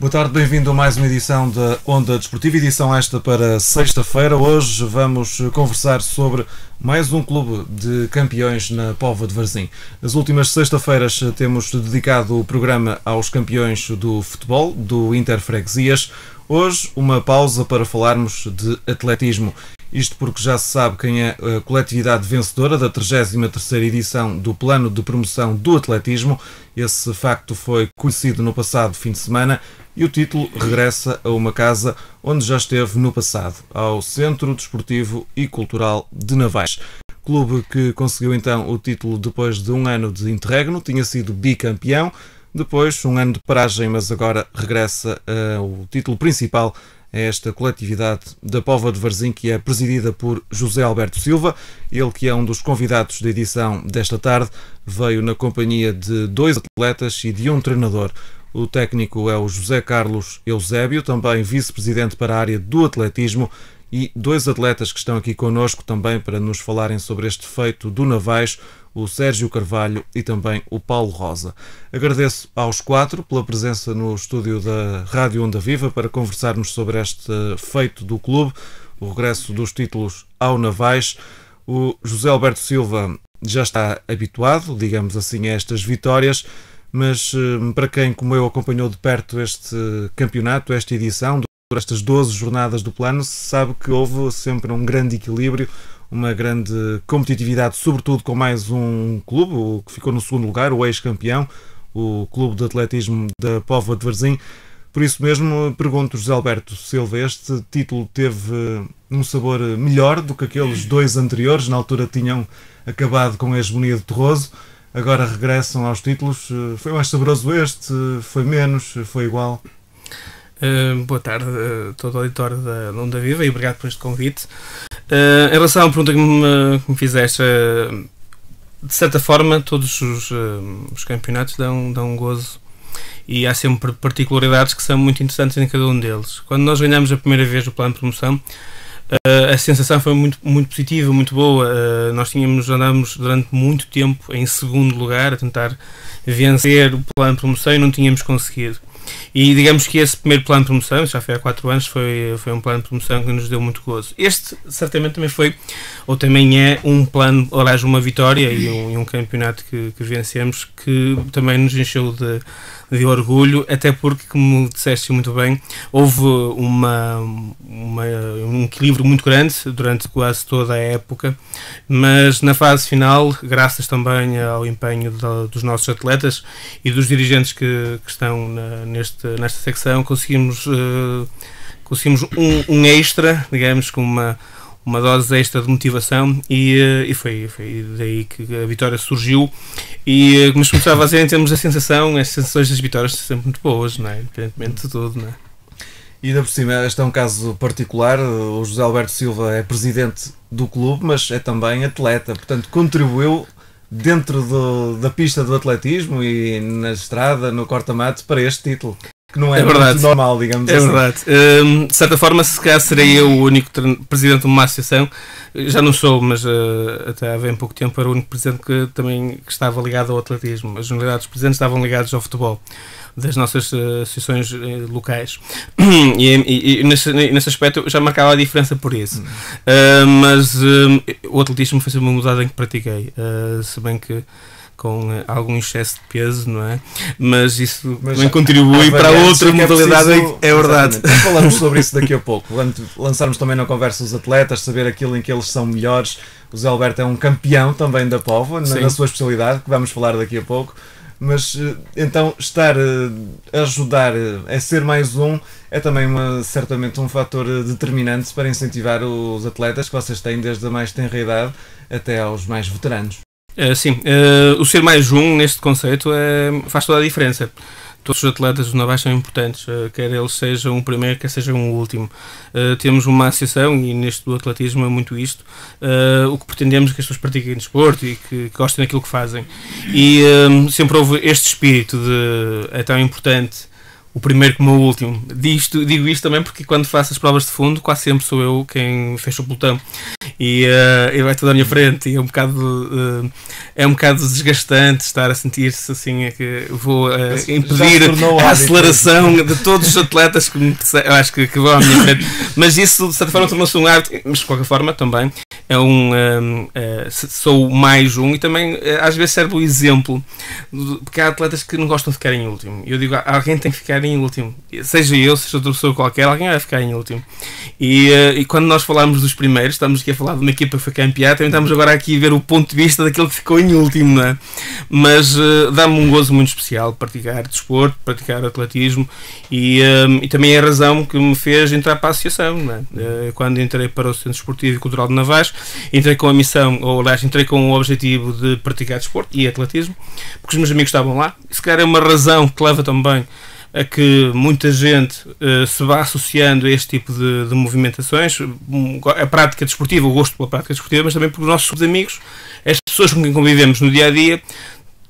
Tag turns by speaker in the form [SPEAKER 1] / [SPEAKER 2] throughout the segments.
[SPEAKER 1] Boa tarde, bem-vindo a mais uma edição da Onda Desportiva, edição esta para sexta-feira. Hoje vamos conversar sobre mais um clube de campeões na Póvoa de Varzim. Nas últimas sexta-feiras temos dedicado o programa aos campeões do futebol, do Interfreguesias. Hoje uma pausa para falarmos de atletismo. Isto porque já se sabe quem é a coletividade vencedora da 33ª edição do Plano de Promoção do Atletismo. Esse facto foi conhecido no passado fim de semana e o título regressa a uma casa onde já esteve no passado, ao Centro Desportivo e Cultural de Navais. Clube que conseguiu então o título depois de um ano de interregno, tinha sido bicampeão, depois um ano de paragem, mas agora regressa ao título principal a esta coletividade da Póvoa de Varzim, que é presidida por José Alberto Silva. Ele, que é um dos convidados da edição desta tarde, veio na companhia de 2 atletas e de um treinador. O técnico é o José Carlos Eusébio, também vice-presidente para a área do atletismo, e 2 atletas que estão aqui connosco também para nos falarem sobre este feito do Navais, o Sérgio Carvalho e também o Paulo Rosa. Agradeço aos 4 pela presença no estúdio da Rádio Onda Viva para conversarmos sobre este feito do clube, o regresso dos títulos ao Navais. O José Alberto Silva já está habituado, digamos assim, a estas vitórias, mas para quem, como eu, acompanhou de perto este campeonato, esta edição, estas 12 jornadas do plano, se sabe que houve sempre um grande equilíbrio, uma grande competitividade, sobretudo com mais um clube, o que ficou no segundo lugar, o ex-campeão, o Clube de Atletismo da Póvoa de Varzim. Por isso mesmo, pergunto, José Alberto Silva, este título teve um sabor melhor do que aqueles 2 anteriores, na altura tinham acabado com a hegemonia de Torroso, agora regressam aos títulos. Foi mais saboroso este? Foi menos? Foi igual?
[SPEAKER 2] Boa tarde a todo o auditório da Onda Viva e obrigado por este convite. Em relação à pergunta que me fizeste, de certa forma todos os campeonatos dão gozo e há sempre particularidades que são muito interessantes em cada um deles. Quando nós ganhamos a primeira vez o plano de promoção, a sensação foi muito positiva, muito boa. Nós andámos durante muito tempo em segundo lugar a tentar vencer o plano de promoção e não tínhamos conseguido. E digamos que esse primeiro plano de promoção, já foi há 4 anos, foi um plano de promoção que nos deu muito gozo. Este certamente também foi, ou também é, um plano, aliás, uma vitória e um campeonato que vencemos, que também nos encheu de orgulho, até porque, como disseste muito bem, houve um equilíbrio muito grande durante quase toda a época, mas na fase final, graças também ao empenho dos nossos atletas e dos dirigentes que estão nesta secção, conseguimos um extra, digamos, com uma dose extra de motivação e foi daí que a vitória surgiu. E como estava a dizer, em termos da sensação, as sensações das vitórias são sempre muito boas, não é? Independentemente de tudo, não é?
[SPEAKER 1] E ainda por cima, este é um caso particular. O José Alberto Silva é presidente do clube, mas é também atleta, portanto contribuiu dentro da pista do atletismo e na estrada, no corta-mato, para este título, que não é muito normal, digamos assim. É verdade.
[SPEAKER 2] De certa forma, se calhar serei eu o único presidente de uma associação. Já não sou, mas até há bem pouco tempo era o único presidente que estava ligado ao atletismo. A generalidade dos presidentes estavam ligados ao futebol, das nossas associações locais. E nesse aspecto eu já marcava a diferença por isso. Mas o atletismo foi sempre uma modalidade em que pratiquei, se bem que com algum excesso de peso, não é? Mas isso também contribui para outra modalidade, é verdade.
[SPEAKER 1] Falamos sobre isso daqui a pouco. Lançarmos também na conversa os atletas, saber aquilo em que eles são melhores. O Zé Alberto é um campeão também da Póvoa, na sua especialidade, que vamos falar daqui a pouco. Mas então estar a ajudar a ser mais um é também certamente um fator determinante para incentivar os atletas que vocês têm desde a mais tenra idade até aos mais veteranos.
[SPEAKER 2] Sim, o ser mais um neste conceito faz toda a diferença. Todos os atletas do Navais são importantes, quer eles sejam o primeiro, quer sejam o último. Temos uma associação, e neste do atletismo é muito isto, o que pretendemos é que as pessoas pratiquem desporto e que gostem daquilo que fazem. E sempre houve este espírito de é tão importante o primeiro como o último. Digo isto também porque quando faço as provas de fundo, quase sempre sou eu quem fecha o pelotão. E vai tudo à minha frente e é um bocado desgastante estar a sentir-se assim, é que vou impedir a aceleração de todos os atletas que eu acho que vão à minha frente. Mas isso de certa forma tornou-se um hábito, mas de qualquer forma também é sou mais um, e também às vezes serve o exemplo, porque há atletas que não gostam de ficar em último. Eu digo, alguém tem que ficar em último, seja eu, seja outra pessoa qualquer, alguém vai ficar em último. E quando nós falamos dos primeiros, estamos aqui a falar de uma equipa que foi campeã, também estamos agora aqui a ver o ponto de vista daquele que ficou em último, não é? Mas dá-me um gozo muito especial praticar desporto, praticar atletismo, e também é a razão que me fez entrar para a associação, não é? Quando entrei para o Centro Esportivo e Cultural de Navais, entrei com a missão, ou aliás, entrei com o objetivo de praticar desporto e atletismo, porque os meus amigos estavam lá. E se calhar é uma razão que leva também a que muita gente se vá associando a este tipo de movimentações, a prática desportiva, o gosto pela prática desportiva, mas também porque os nossos amigos, as pessoas com quem convivemos no dia a dia,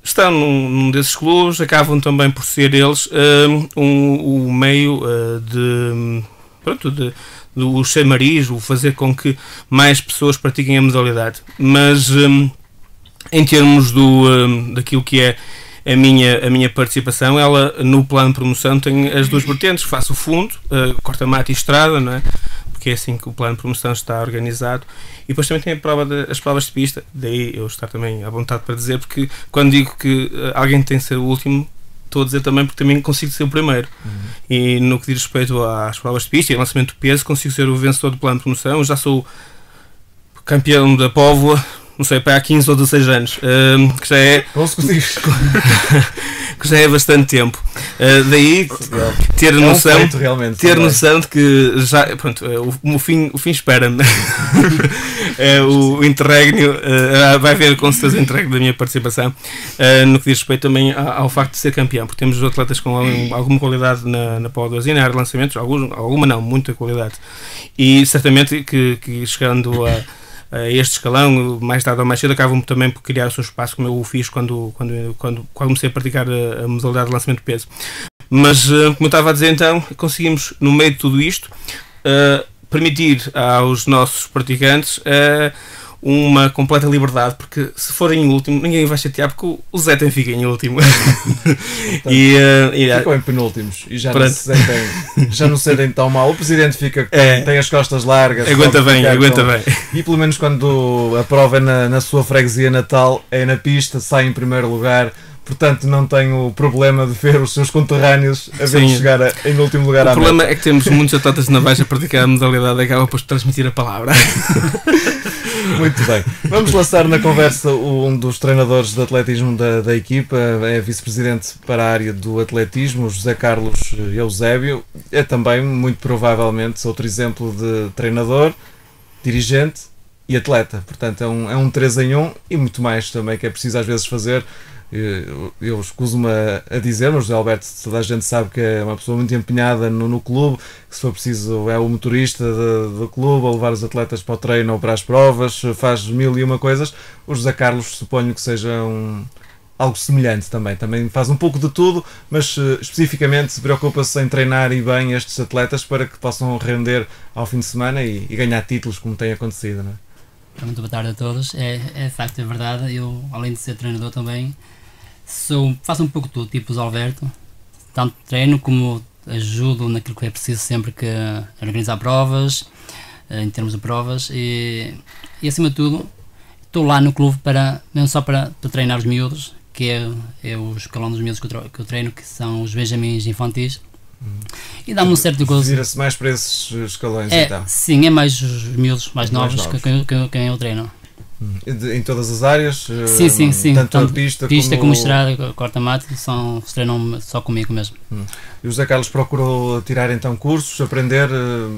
[SPEAKER 2] estão num desses clubes, acabam também por ser eles um meio do chamariz, o fazer com que mais pessoas pratiquem a modalidade. Mas em termos daquilo que é a minha participação, ela no plano de promoção tem as duas vertentes. Faço o fundo, corta-mato e estrada, não é? Porque é assim que o plano de promoção está organizado, e depois também tem as provas de pista, daí eu estar também à vontade para dizer, porque quando digo que alguém tem de ser o último, estou a dizer também porque também consigo ser o primeiro. E no que diz respeito às provas de pista e ao lançamento do peso, consigo ser o vencedor do plano de promoção. Eu já sou campeão da Póvoa, não sei, para há 15 ou 16 anos, que já é que já é bastante tempo. Daí ter noção, noção de que já, pronto, o fim espera-me. O interregno, vai haver com certeza o interregno da minha participação, no que diz respeito também ao facto de ser campeão, porque temos atletas com alguma qualidade na Póvoa e na área de lançamentos, alguma não, muita qualidade, e certamente que chegando a este escalão, mais tarde ou mais cedo, acabam também por criar o seu espaço, como eu o fiz quando comecei a praticar a modalidade de lançamento de peso. Mas, como eu estava a dizer, então, conseguimos, no meio de tudo isto, permitir aos nossos praticantes uma completa liberdade, porque se forem em último, ninguém vai chatear, porque o Zé tem fica em último.
[SPEAKER 1] Ficam em penúltimos e já não se sentem tão mal. O presidente fica tem as costas largas,
[SPEAKER 2] aguenta bem.
[SPEAKER 1] E pelo menos quando a prova é na sua freguesia natal, é na pista, sai em primeiro lugar. Portanto, não tenho o problema de ver os seus conterrâneos a ver chegar em último lugar à meta.
[SPEAKER 2] O problema é que temos muitos atletas de Navais a praticar a modalidade e acaba por transmitir a palavra.
[SPEAKER 1] Muito bem. Vamos lançar na conversa um dos treinadores de atletismo da equipa, é vice-presidente para a área do atletismo, José Carlos Eusébio. É também, muito provavelmente, outro exemplo de treinador, dirigente e atleta. Portanto, é um 3 em 1 e muito mais também que é preciso às vezes fazer. Eu escuso-me a dizer, mas o José Alberto, toda a gente sabe que é uma pessoa muito empenhada no clube, que se for preciso é o motorista do clube, a levar os atletas para o treino ou para as provas, faz mil e uma coisas. O José Carlos suponho que seja algo semelhante também faz um pouco de tudo, mas especificamente se preocupa-se em treinar e bem estes atletas para que possam render ao fim de semana e ganhar títulos como tem acontecido, não é?
[SPEAKER 3] Muito boa tarde a todos. É facto, é verdade. Eu, além de ser treinador, também faço um pouco de tudo, tipo o Alberto. Tanto treino como ajudo naquilo que é preciso sempre que organizar provas, em termos de provas. E acima de tudo, estou lá no clube mesmo só para treinar os miúdos, que é o escalão dos miúdos que eu treino, que são os benjamins infantis. E dá-me um certo gozo.
[SPEAKER 1] Vira-se mais para esses escalões, então?
[SPEAKER 3] Sim, é mais os miúdos mais novos. Quem eu treino.
[SPEAKER 1] Em todas as áreas?
[SPEAKER 3] Sim.
[SPEAKER 1] Tanto a pista
[SPEAKER 3] como estrada, corta-mato, treinam só comigo mesmo.
[SPEAKER 1] E o José Carlos procurou tirar então cursos, aprender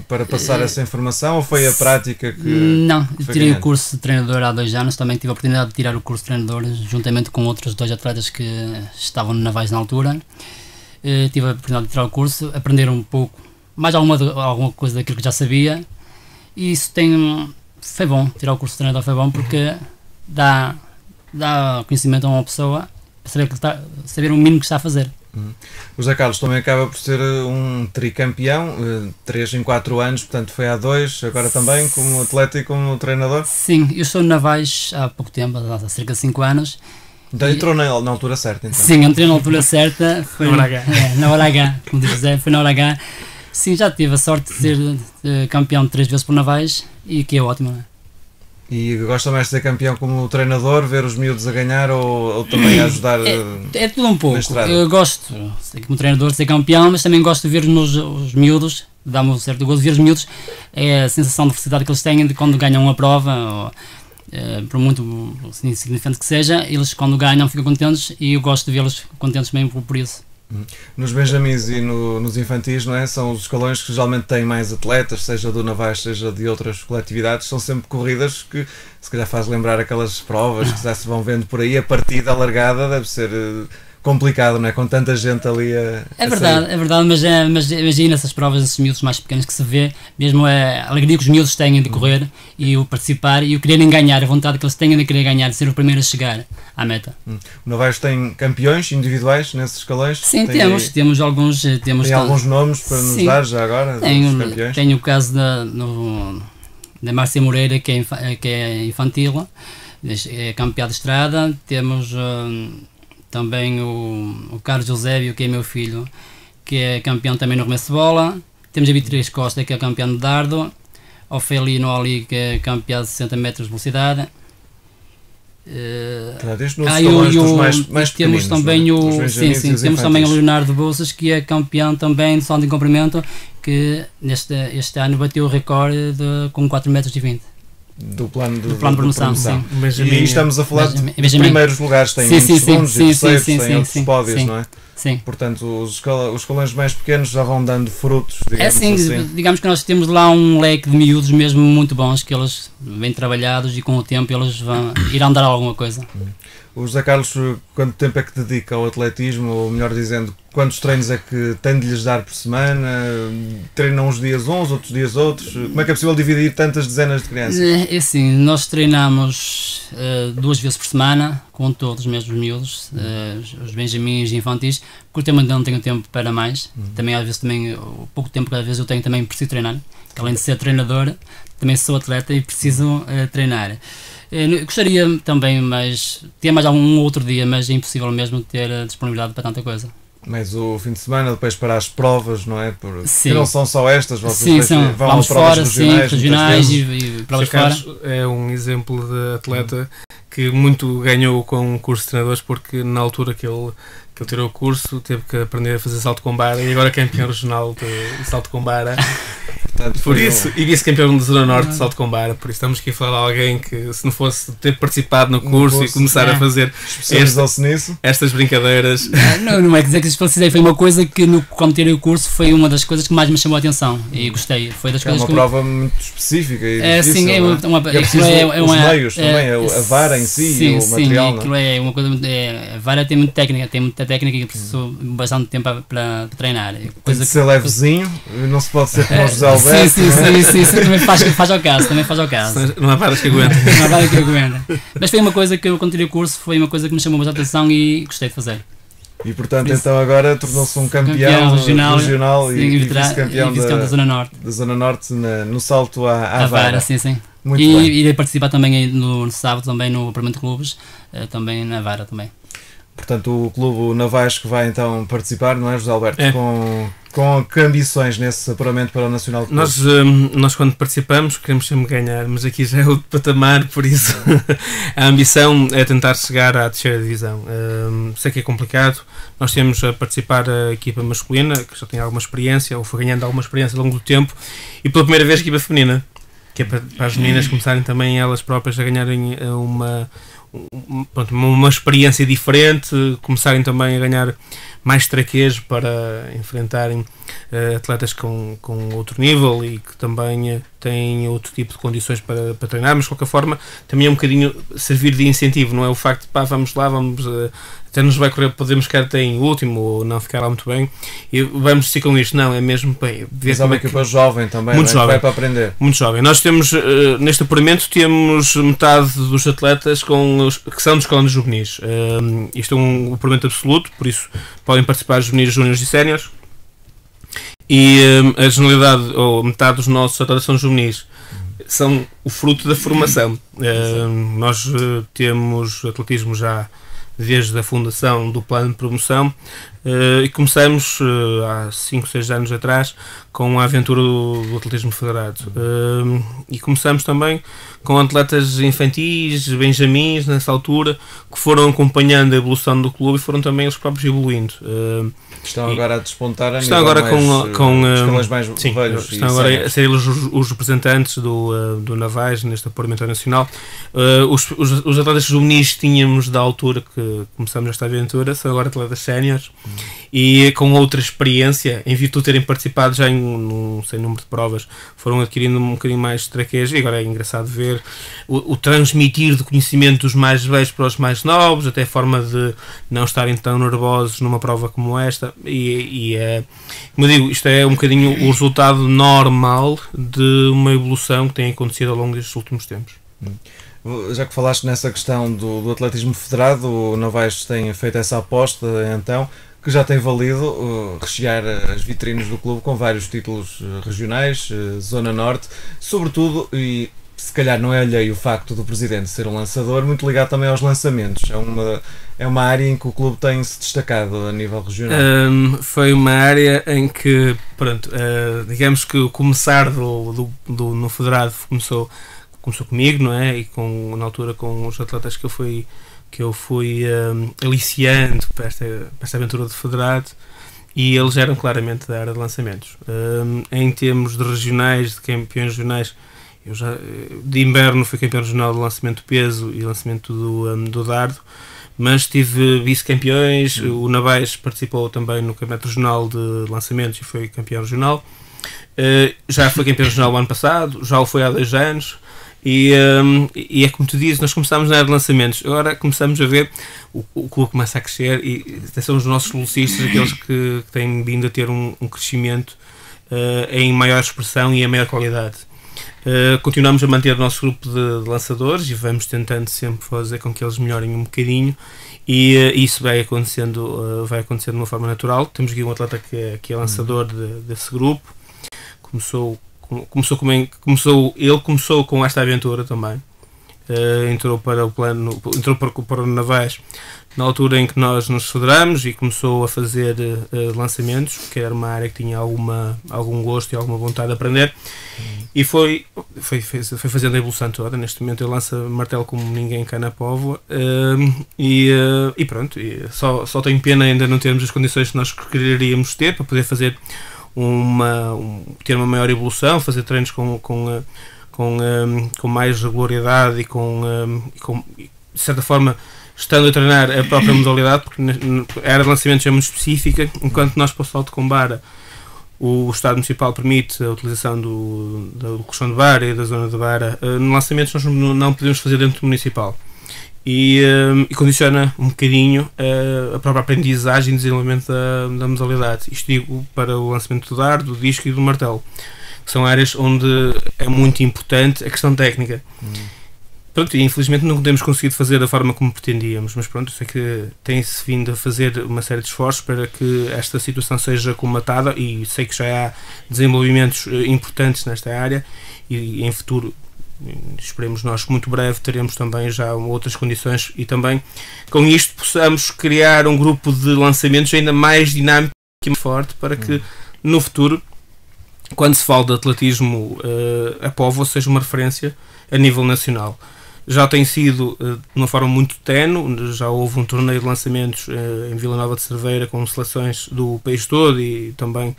[SPEAKER 1] para passar essa informação, ou foi a prática que...
[SPEAKER 3] Não, tirei o curso de treinador há 2 anos, também tive a oportunidade de tirar o curso de treinador juntamente com outros 2 atletas que estavam no Navais na altura. Tive a oportunidade de tirar o curso, aprender um pouco, mais alguma coisa daquilo que já sabia, e isso foi bom, tirar o curso de treinador foi bom, porque dá conhecimento a uma pessoa para saber o mínimo que está a fazer.
[SPEAKER 1] O José Carlos também acaba por ser um tricampeão, 3 em 4 anos, portanto foi há 2, agora também como atleta e como treinador?
[SPEAKER 3] Sim, eu estou no Navais há pouco tempo, há cerca de 5 anos.
[SPEAKER 1] Então entrou na altura certa, então?
[SPEAKER 3] Sim, entrei na altura certa, foi na hora H, como diz José, foi na hora H. Sim, já tive a sorte de ser campeão 3 vezes por Navais e que é ótimo, não é?
[SPEAKER 1] E gosta mais de ser campeão como treinador, ver os miúdos a ganhar ou também a ajudar?
[SPEAKER 3] É tudo um pouco. Eu gosto, como treinador, de ser campeão, mas também gosto de ver os miúdos, dá-me um certo gosto de ver os miúdos, é a sensação de felicidade que eles têm de quando ganham uma prova, por muito insignificante que seja, eles quando ganham ficam contentes e eu gosto de vê-los contentes mesmo por isso.
[SPEAKER 1] Nos Benjamins e nos infantis, não é? São os escalões que geralmente têm mais atletas, seja do Navais, seja de outras coletividades, são sempre corridas que se calhar faz lembrar aquelas provas que já se vão vendo por aí. A partida alargada deve ser complicado, não é? Com tanta gente ali
[SPEAKER 3] É verdade, mas imagina essas provas, esses miúdos mais pequenos que se vê, mesmo a alegria que os miúdos têm de correr e o participar e o quererem ganhar, a vontade que eles têm de querer ganhar, de ser o primeiro a chegar à meta.
[SPEAKER 1] O Navais tem campeões individuais nesses escalões?
[SPEAKER 3] Sim, temos alguns. Tem
[SPEAKER 1] alguns nomes para nos dar já agora?
[SPEAKER 3] Tenho o caso da Márcia Moreira, que é infantil, é campeã de estrada. Temos também o Carlos Eusébio, que é meu filho, que é campeão também no remesso de bola. Temos a Beatriz Costa, que é campeão de dardo. O Felino Ali, que é campeão de 60 metros de velocidade. Temos também temos também o Leonardo Bolsas, que é campeão também de salto de comprimento, que este ano bateu o recorde com 4 metros e 20.
[SPEAKER 1] Do plano de
[SPEAKER 3] promoção, sim.
[SPEAKER 1] E estamos a falar de primeiros lugares, tem segundos e terceiros, tem outros pódios, não é?
[SPEAKER 3] Sim.
[SPEAKER 1] Portanto, os escalões mais pequenos já vão dando frutos, digamos assim.
[SPEAKER 3] Digamos que nós temos lá um leque de miúdos mesmo muito bons, que eles bem trabalhados e com o tempo eles irão dar alguma coisa.
[SPEAKER 1] O José Carlos, quanto tempo é que dedica ao atletismo, ou melhor dizendo, quantos treinos é que tem de lhes dar por semana? Treinam uns dias uns, outros dias outros? Como é que é possível dividir tantas dezenas de crianças?
[SPEAKER 3] É assim, nós treinamos 2 vezes por semana, com todos os mesmos miúdos, os benjamins e infantis, porque eu também não tenho tempo para mais. Também às vezes, o pouco tempo que às vezes eu tenho também preciso treinar, que além de ser treinador, também sou atleta e preciso treinar. Eu gostaria também, mas ter mais algum outro dia, mas é impossível mesmo ter disponibilidade para tanta coisa.
[SPEAKER 1] Mas o fim de semana, depois para as provas, não é?
[SPEAKER 3] Porque
[SPEAKER 1] não são só estas, vocês vão a provas
[SPEAKER 3] fora, regionais
[SPEAKER 1] e
[SPEAKER 3] provas fora.
[SPEAKER 2] É um exemplo de atleta que muito ganhou com o curso de treinadores, porque na altura que ele tirou o curso teve que aprender a fazer salto com vara e agora é campeão regional de salto com vara. Portanto, por isso, e vice-campeão da Zona Norte de salto com vara. Por isso estamos aqui a falar de alguém que, se não fosse ter participado no curso e começar a fazer estas brincadeiras.
[SPEAKER 3] Não é dizer que especializei, foi uma coisa que quando tirei o curso foi uma das coisas que mais me chamou a atenção e gostei. Foi das coisas
[SPEAKER 1] uma prova muito específica e difícil,
[SPEAKER 3] sim,
[SPEAKER 1] os meios também, a vara em si e o material.
[SPEAKER 3] Sim, é uma coisa, a vara tem muita técnica e preciso bastante tempo para treinar.
[SPEAKER 1] Tem de ser levezinho, não se pode ser como o José Alberto.
[SPEAKER 3] Sim, também faz ao caso.
[SPEAKER 2] Não há varas que aguentem.
[SPEAKER 3] Mas foi uma coisa que eu, quando tirei o curso, foi uma coisa que me chamou bastante atenção e gostei de fazer.
[SPEAKER 1] E portanto, então agora tornou-se um campeão regional e vice-campeão
[SPEAKER 3] da Zona Norte.
[SPEAKER 1] Da Zona Norte no salto à vara.
[SPEAKER 3] Sim.
[SPEAKER 1] Muito
[SPEAKER 3] e
[SPEAKER 1] bem.
[SPEAKER 3] irei participar também no sábado, também no Parlamento de Clubes, também na vara também.
[SPEAKER 1] Portanto, o Clube Navais que vai então participar, não é, José Alberto? Com que ambições nesse apuramento para o Nacional de Clubes?
[SPEAKER 2] Nós quando participamos queremos sempre ganhar, mas aqui já é outro patamar, por isso a ambição é tentar chegar à terceira divisão. Sei que é complicado, nós temos a participar a equipa masculina, que já tem alguma experiência, ou foi ganhando alguma experiência ao longo do tempo, e pela primeira vez a equipa feminina, que é para as meninas começarem também elas próprias a ganharem uma experiência diferente, começarem também a ganhar mais traquejo para enfrentarem atletas com outro nível e que também têm outro tipo de condições para treinar, mas de qualquer forma também é um bocadinho servir de incentivo, não é o facto de vamos lá, até nos vai correr, podemos ficar até em último ou não ficar lá muito bem e vamos seguir com isto, não, é mesmo bem,
[SPEAKER 1] ver como é que é jovem também,
[SPEAKER 2] muito jovem,
[SPEAKER 1] vai para aprender.
[SPEAKER 2] Muito jovem. Nós temos, neste apuramento, temos metade dos atletas que são dos escolas juvenis. Isto é um apuramento absoluto, por isso podem participar juvenis, júniores e séniores. E a generalidade, ou metade dos nossos atletas são juvenis, são o fruto da formação. Nós temos atletismo já desde a fundação do plano de promoção e começamos há 5, 6 anos atrás com a aventura do atletismo federado e começamos também com atletas infantis, benjamins nessa altura, que foram acompanhando a evolução do clube e foram também eles próprios evoluindo.
[SPEAKER 1] Estão agora a despontar a
[SPEAKER 2] estão agora com
[SPEAKER 1] escalões mais
[SPEAKER 2] sim,
[SPEAKER 1] velhos.
[SPEAKER 2] Estão agora a ser eles os representantes do Navais neste apuramento nacional. Os atletas juvenis tínhamos da altura que começamos esta aventura, são agora atletas séniores e com outra experiência, em virtude de terem participado já em sem número de provas, foram adquirindo um bocadinho mais de traquejo e agora é engraçado ver o transmitir de conhecimento dos mais velhos para os mais novos, até a forma de não estarem tão nervosos numa prova como esta e como eu digo, isto é um bocadinho o resultado normal de uma evolução que tem acontecido ao longo destes últimos tempos.
[SPEAKER 1] Já que falaste nessa questão do atletismo federado, o Navais tem feito essa aposta, então, que já tem valido rechear as vitrines do clube com vários títulos regionais, Zona Norte, sobretudo, e se calhar não é alheio o facto do presidente ser um lançador, muito ligado também aos lançamentos. É uma área em que o clube tem se destacado a nível regional.
[SPEAKER 2] Foi uma área em que, pronto, digamos que o começar no federado começou comigo, não é? E na altura com os atletas que eu fui aliciando para esta aventura de federado, e eles eram claramente da área de lançamentos. Em termos de regionais, de campeões regionais, eu já de inverno fui campeão regional de lançamento de peso e lançamento do dardo, mas tive vice-campeões. O Navais participou também no campeonato regional de lançamentos e foi campeão regional. Já foi campeão regional o ano passado, já o foi há 2 anos. E é como tu dizes, nós começámos na área de lançamentos, agora começamos a ver o clube começa a crescer e são os nossos velocistas aqueles que têm vindo a ter um crescimento em maior expressão e em maior qualidade. Continuamos a manter o nosso grupo de lançadores e vamos tentando sempre fazer com que eles melhorem um bocadinho e isso vai acontecendo de uma forma natural. Temos aqui um atleta que é lançador desse grupo, começou com esta aventura também, entrou para o Navais na altura em que nós nos federamos e começou a fazer lançamentos, que era uma área que tinha algum gosto e alguma vontade de aprender, e foi fazendo a evolução toda. Neste momento ele lança martelo como ninguém cá na Póvoa, e pronto, só tenho pena ainda não termos as condições que nós quereríamos ter para poder fazer ter uma maior evolução, fazer treinos com mais regularidade e de certa forma estando a treinar a própria modalidade, porque a área de lançamentos é muito específica, enquanto nós para o salto com vara o Estado Municipal permite a utilização do colchão de vara e da zona de vara. No lançamentos nós não podemos fazer dentro do municipal. E condiciona um bocadinho a própria aprendizagem e desenvolvimento da modalidade. Isto digo para o lançamento do dardo, do disco e do martelo, que são áreas onde é muito importante a questão técnica. Pronto, e infelizmente não temos conseguido fazer da forma como pretendíamos, mas pronto, sei que tem-se vindo a fazer uma série de esforços para que esta situação seja colmatada e sei que já há desenvolvimentos importantes nesta área e em futuro, esperemos nós que muito breve teremos também já outras condições e também com isto possamos criar um grupo de lançamentos ainda mais dinâmico e mais forte para que no futuro, quando se fala de atletismo, a Póvoa seja uma referência a nível nacional. Já tem sido de uma forma muito tenue, já houve um torneio de lançamentos em Vila Nova de Cerveira com seleções do país todo e também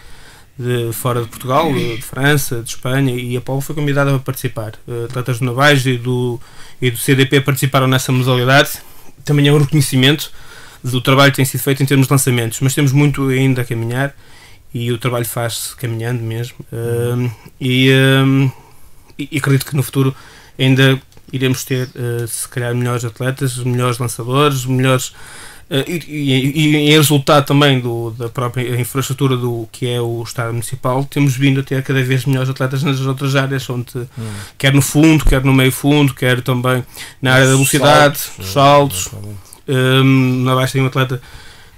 [SPEAKER 2] de fora de Portugal, de França, de Espanha, e a Póvoa foi convidada para participar. Atletas do Navais e do CDP participaram nessa modalidade. Também é um reconhecimento do trabalho que tem sido feito em termos de lançamentos, mas temos muito ainda a caminhar e o trabalho faz-se caminhando mesmo. e acredito que no futuro ainda iremos ter, se calhar, melhores atletas, melhores lançadores, melhores. E em resultado também da própria infraestrutura do que é o estádio municipal, temos vindo a ter cada vez melhores atletas nas outras áreas, onde, quer no fundo, quer no meio fundo, quer também na área da velocidade, saltos. Na baixa tem um atleta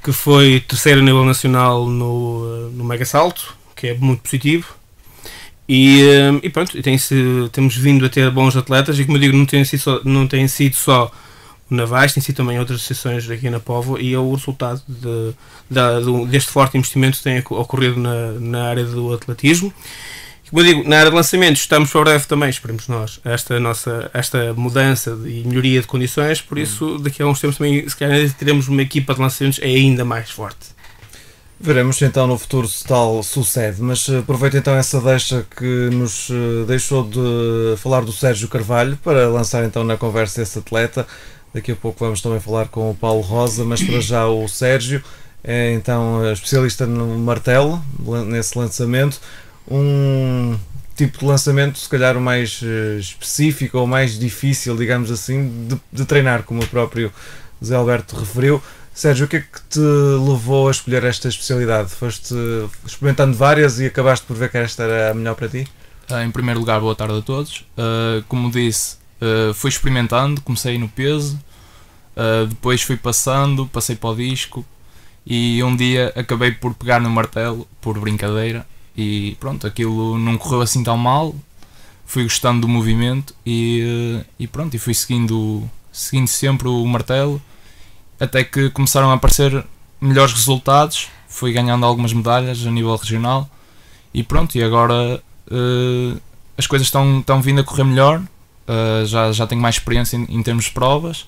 [SPEAKER 2] que foi terceiro a nível nacional no mega salto, que é muito positivo. E pronto, temos vindo a ter bons atletas, e como eu digo, não tem sido só o Navais, tem sido também outras associações aqui na Póvoa, e é o resultado deste forte investimento que tem ocorrido na área do atletismo. Como eu digo, na área de lançamentos estamos para breve também, esperemos nós, esta mudança e melhoria de condições, por isso daqui a uns tempos também, se calhar, teremos uma equipa de lançamentos ainda mais forte.
[SPEAKER 1] Veremos então no futuro se tal sucede, mas aproveito então essa deixa que nos deixou de falar do Sérgio Carvalho para lançar então na conversa esse atleta. Daqui a pouco vamos também falar com o Paulo Rosa, mas para já o Sérgio é então especialista no martelo, nesse lançamento. Um tipo de lançamento se calhar o mais específico ou mais difícil, digamos assim, de treinar, como o próprio José Alberto referiu. Sérgio, o que é que te levou a escolher esta especialidade? Foste experimentando várias e acabaste por ver que esta era a melhor para ti?
[SPEAKER 4] Em primeiro lugar, boa tarde a todos. Como disse, fui experimentando, comecei no peso, depois fui passei para o disco, e um dia acabei por pegar no martelo, por brincadeira, e pronto, aquilo não correu assim tão mal, fui gostando do movimento e pronto, e fui seguindo sempre o martelo, até que começaram a aparecer melhores resultados, fui ganhando algumas medalhas a nível regional, e pronto, e agora as coisas estão vindo a correr melhor, já tenho mais experiência em termos de provas,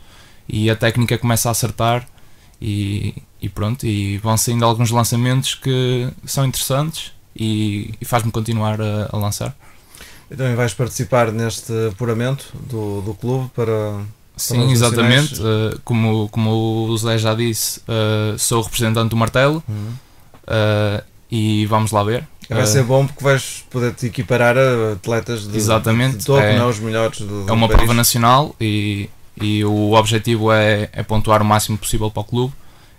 [SPEAKER 4] e a técnica começa a acertar, e pronto, e vão saindo alguns lançamentos que são interessantes, e faz-me continuar a lançar.
[SPEAKER 1] E também vais participar neste apuramento do clube para...
[SPEAKER 4] Sim, exatamente. Como o Zé já disse, sou representante do martelo, e vamos lá ver.
[SPEAKER 1] Vai ser bom porque vais poder te equiparar a atletas de topo, não os melhores do
[SPEAKER 4] É uma
[SPEAKER 1] país.
[SPEAKER 4] prova nacional, e o objetivo é pontuar o máximo possível para o clube,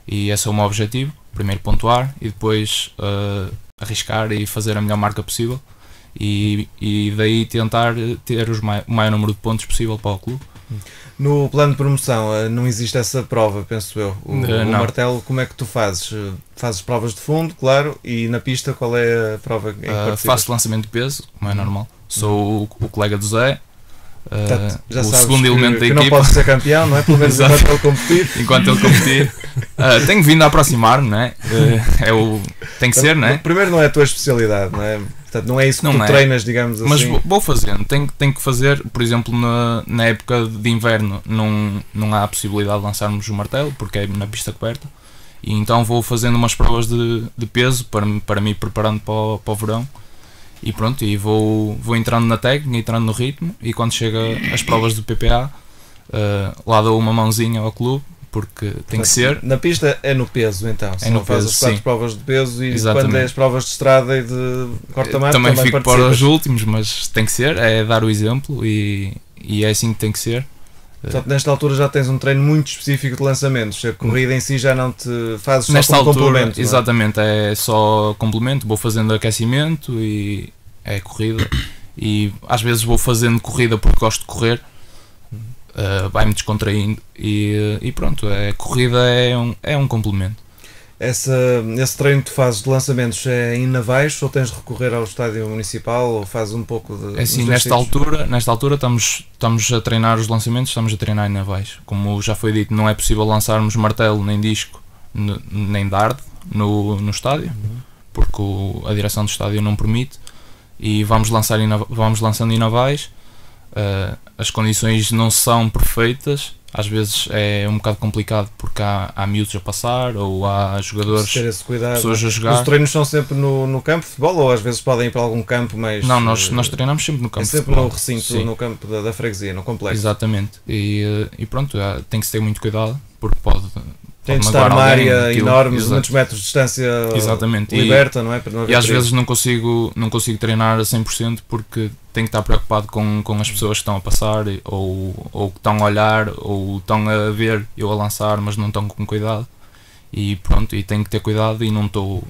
[SPEAKER 4] e esse é o meu objetivo. Primeiro pontuar e depois arriscar e fazer a melhor marca possível, e daí tentar ter o maior número de pontos possível para o clube.
[SPEAKER 1] No plano de promoção não existe essa prova, penso eu. O martelo, como é que tu fazes? Fazes provas de fundo, claro, e na pista qual é a prova em que participas?
[SPEAKER 4] Faço lançamento de peso, como é normal. Sou o colega do Zé,
[SPEAKER 1] já
[SPEAKER 4] o
[SPEAKER 1] sabes
[SPEAKER 4] segundo elemento da
[SPEAKER 1] que
[SPEAKER 4] equipa.
[SPEAKER 1] não podes ser campeão, não é? Pelo menos enquanto ele competir.
[SPEAKER 4] Enquanto ele competir. Tenho vindo a aproximar-me, não é? Tem que ser, não é?
[SPEAKER 1] Primeiro não é a tua especialidade, não é? Portanto, não é isso que tu treinas, digamos assim.
[SPEAKER 4] Mas vou fazendo, tenho que fazer. Por exemplo, na época de inverno não há a possibilidade de lançarmos o martelo, porque é na pista coberta, e então vou fazendo umas provas de peso para me ir preparando para o verão, e pronto, e vou entrando na técnica, entrando no ritmo, e quando chega às provas do PPA, lá dou uma mãozinha ao clube, porque tem que ser.
[SPEAKER 1] Na pista é no peso, então.
[SPEAKER 4] É no peso,
[SPEAKER 1] faz as 4 provas de peso, e
[SPEAKER 4] exatamente.
[SPEAKER 1] Quando é as provas de estrada e de corta-mato
[SPEAKER 4] também fico
[SPEAKER 1] participas.
[SPEAKER 4] para os últimos, mas tem que ser, é dar o exemplo, e é assim que tem que ser.
[SPEAKER 1] Portanto, nesta altura já tens um treino muito específico de lançamentos. A corrida em si já não te fazes só
[SPEAKER 4] nesta
[SPEAKER 1] como
[SPEAKER 4] altura,
[SPEAKER 1] complemento.
[SPEAKER 4] exatamente, é só complemento. Vou fazendo aquecimento e é corrida, e às vezes vou fazendo corrida porque gosto de correr, vai-me descontraindo, e pronto, a corrida é um complemento.
[SPEAKER 1] Esse treino que tu fazes de lançamentos é em Navais, ou tens de recorrer ao estádio municipal, ou fazes um pouco de...
[SPEAKER 4] É assim, nesta altura estamos a treinar os lançamentos, estamos a treinar em Navais. Como já foi dito, não é possível lançarmos martelo, nem disco, nem dardo no estádio, porque a direção do estádio não permite, e vamos lançando em Navais. As condições não são perfeitas, às vezes é um bocado complicado porque há miúdos a passar, ou há jogadores,
[SPEAKER 1] ter esse cuidado,
[SPEAKER 4] pessoas a jogar.
[SPEAKER 1] Os treinos são sempre no campo de futebol, ou às vezes podem ir para algum campo mais...
[SPEAKER 4] Não, nós treinamos sempre no campo de
[SPEAKER 1] sempre
[SPEAKER 4] futebol.
[SPEAKER 1] No recinto, sim. No campo da freguesia, no complexo.
[SPEAKER 4] Exatamente, e pronto, tem que se ter muito cuidado, porque pode
[SPEAKER 1] Tem de
[SPEAKER 4] pode
[SPEAKER 1] estar
[SPEAKER 4] magoar
[SPEAKER 1] numa
[SPEAKER 4] alguém,
[SPEAKER 1] área
[SPEAKER 4] aquilo,
[SPEAKER 1] enorme,
[SPEAKER 4] exato.
[SPEAKER 1] muitos metros de distância
[SPEAKER 4] Exatamente.
[SPEAKER 1] liberta, não é? Para não haver
[SPEAKER 4] E às
[SPEAKER 1] perigo.
[SPEAKER 4] vezes não consigo treinar a 100% porque tenho que estar preocupado com as pessoas que estão a passar ou que estão a olhar ou estão a ver eu a lançar, mas não estão com cuidado. E pronto, e tenho que ter cuidado e não estou...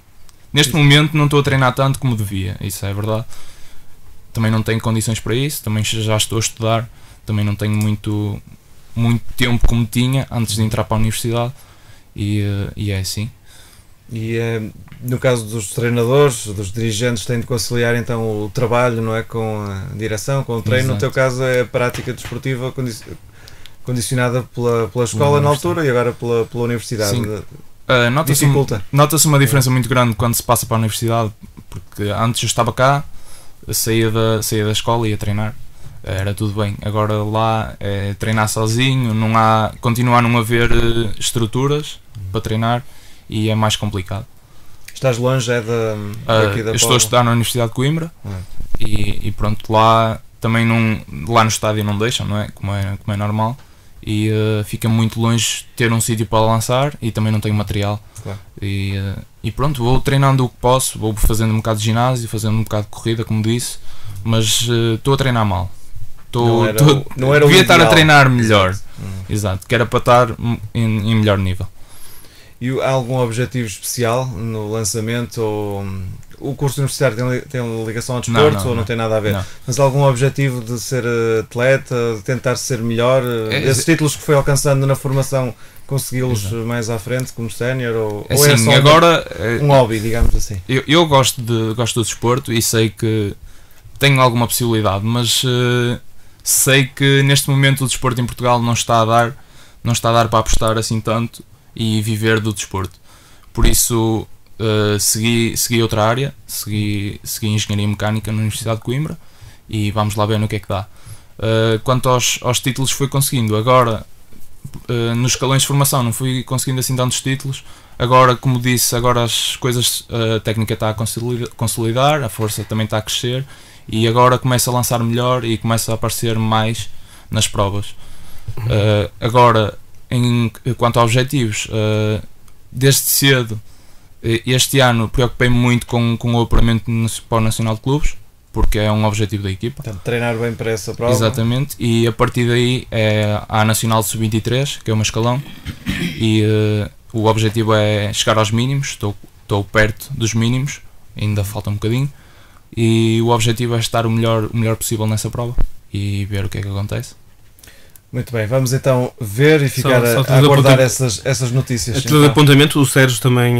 [SPEAKER 4] Neste momento não estou a treinar tanto como devia, isso é verdade. Também não tenho condições para isso, também já estou a estudar, também não tenho muito tempo como tinha antes de entrar para a universidade e é assim.
[SPEAKER 1] E no caso dos treinadores, dos dirigentes, têm de conciliar então o trabalho, não é, com a direção, com o treino.
[SPEAKER 4] Exato.
[SPEAKER 1] No teu caso é a prática desportiva condicionada pela escola na altura e agora pela universidade.
[SPEAKER 4] Sim.
[SPEAKER 1] Dificulta.
[SPEAKER 4] Nota-se uma diferença muito grande quando se passa para a universidade, porque antes eu estava cá, saía da escola e ia treinar, era tudo bem. Agora lá é treinar sozinho, continua a não haver estruturas para treinar e é mais complicado.
[SPEAKER 1] Estás longe daqui da
[SPEAKER 4] Estou a estudar na Universidade de Coimbra e pronto, lá também lá no estádio não deixam, não é? Como é normal. E fica muito longe ter um sítio para lançar e também não tenho material.
[SPEAKER 1] Claro.
[SPEAKER 4] E pronto, vou treinando o que posso, vou fazendo um bocado de ginásio, fazendo um bocado de corrida, como disse, mas estou a treinar mal.
[SPEAKER 1] Não era o
[SPEAKER 4] devia estar a
[SPEAKER 1] ideal.
[SPEAKER 4] treinar melhor. Exato, que era para estar em melhor nível.
[SPEAKER 1] E há algum objetivo especial no lançamento? Ou o curso universitário tem ligação ao desporto ou não tem nada a ver?
[SPEAKER 4] Não.
[SPEAKER 1] Mas algum objetivo de ser atleta, de tentar ser melhor? Esses títulos que foi alcançando na formação, consegui-los mais à frente como sénior? Ou é só
[SPEAKER 4] agora,
[SPEAKER 1] um hobby, digamos assim?
[SPEAKER 4] eu gosto do desporto e sei que tenho alguma possibilidade, mas sei que neste momento o desporto em Portugal não está a dar para apostar assim tanto e viver do desporto. Por isso segui outra área, segui Engenharia Mecânica na Universidade de Coimbra e vamos lá ver no que é que dá. Quanto aos títulos fui conseguindo, agora nos escalões de formação não fui conseguindo assim tantos títulos. Agora, como disse, agora as coisas, a técnica está a consolidar, a força também está a crescer e agora começa a lançar melhor e começa a aparecer mais nas provas. Agora, quanto a objetivos, desde cedo, este ano preocupei-me muito com o apuramento para o Nacional de Clubes, porque é um objetivo da equipa.
[SPEAKER 1] Portanto, treinar bem para essa prova.
[SPEAKER 4] Exatamente, e a partir daí há a Nacional Sub-23, que é um escalão, e o objetivo é chegar aos mínimos, estou perto dos mínimos, ainda falta um bocadinho, e o objetivo é estar o melhor possível nessa prova e ver o que é que acontece.
[SPEAKER 1] Muito bem, vamos então ver e ficar
[SPEAKER 2] só
[SPEAKER 1] a aguardar essas notícias.
[SPEAKER 2] A título de apontamento, o Sérgio também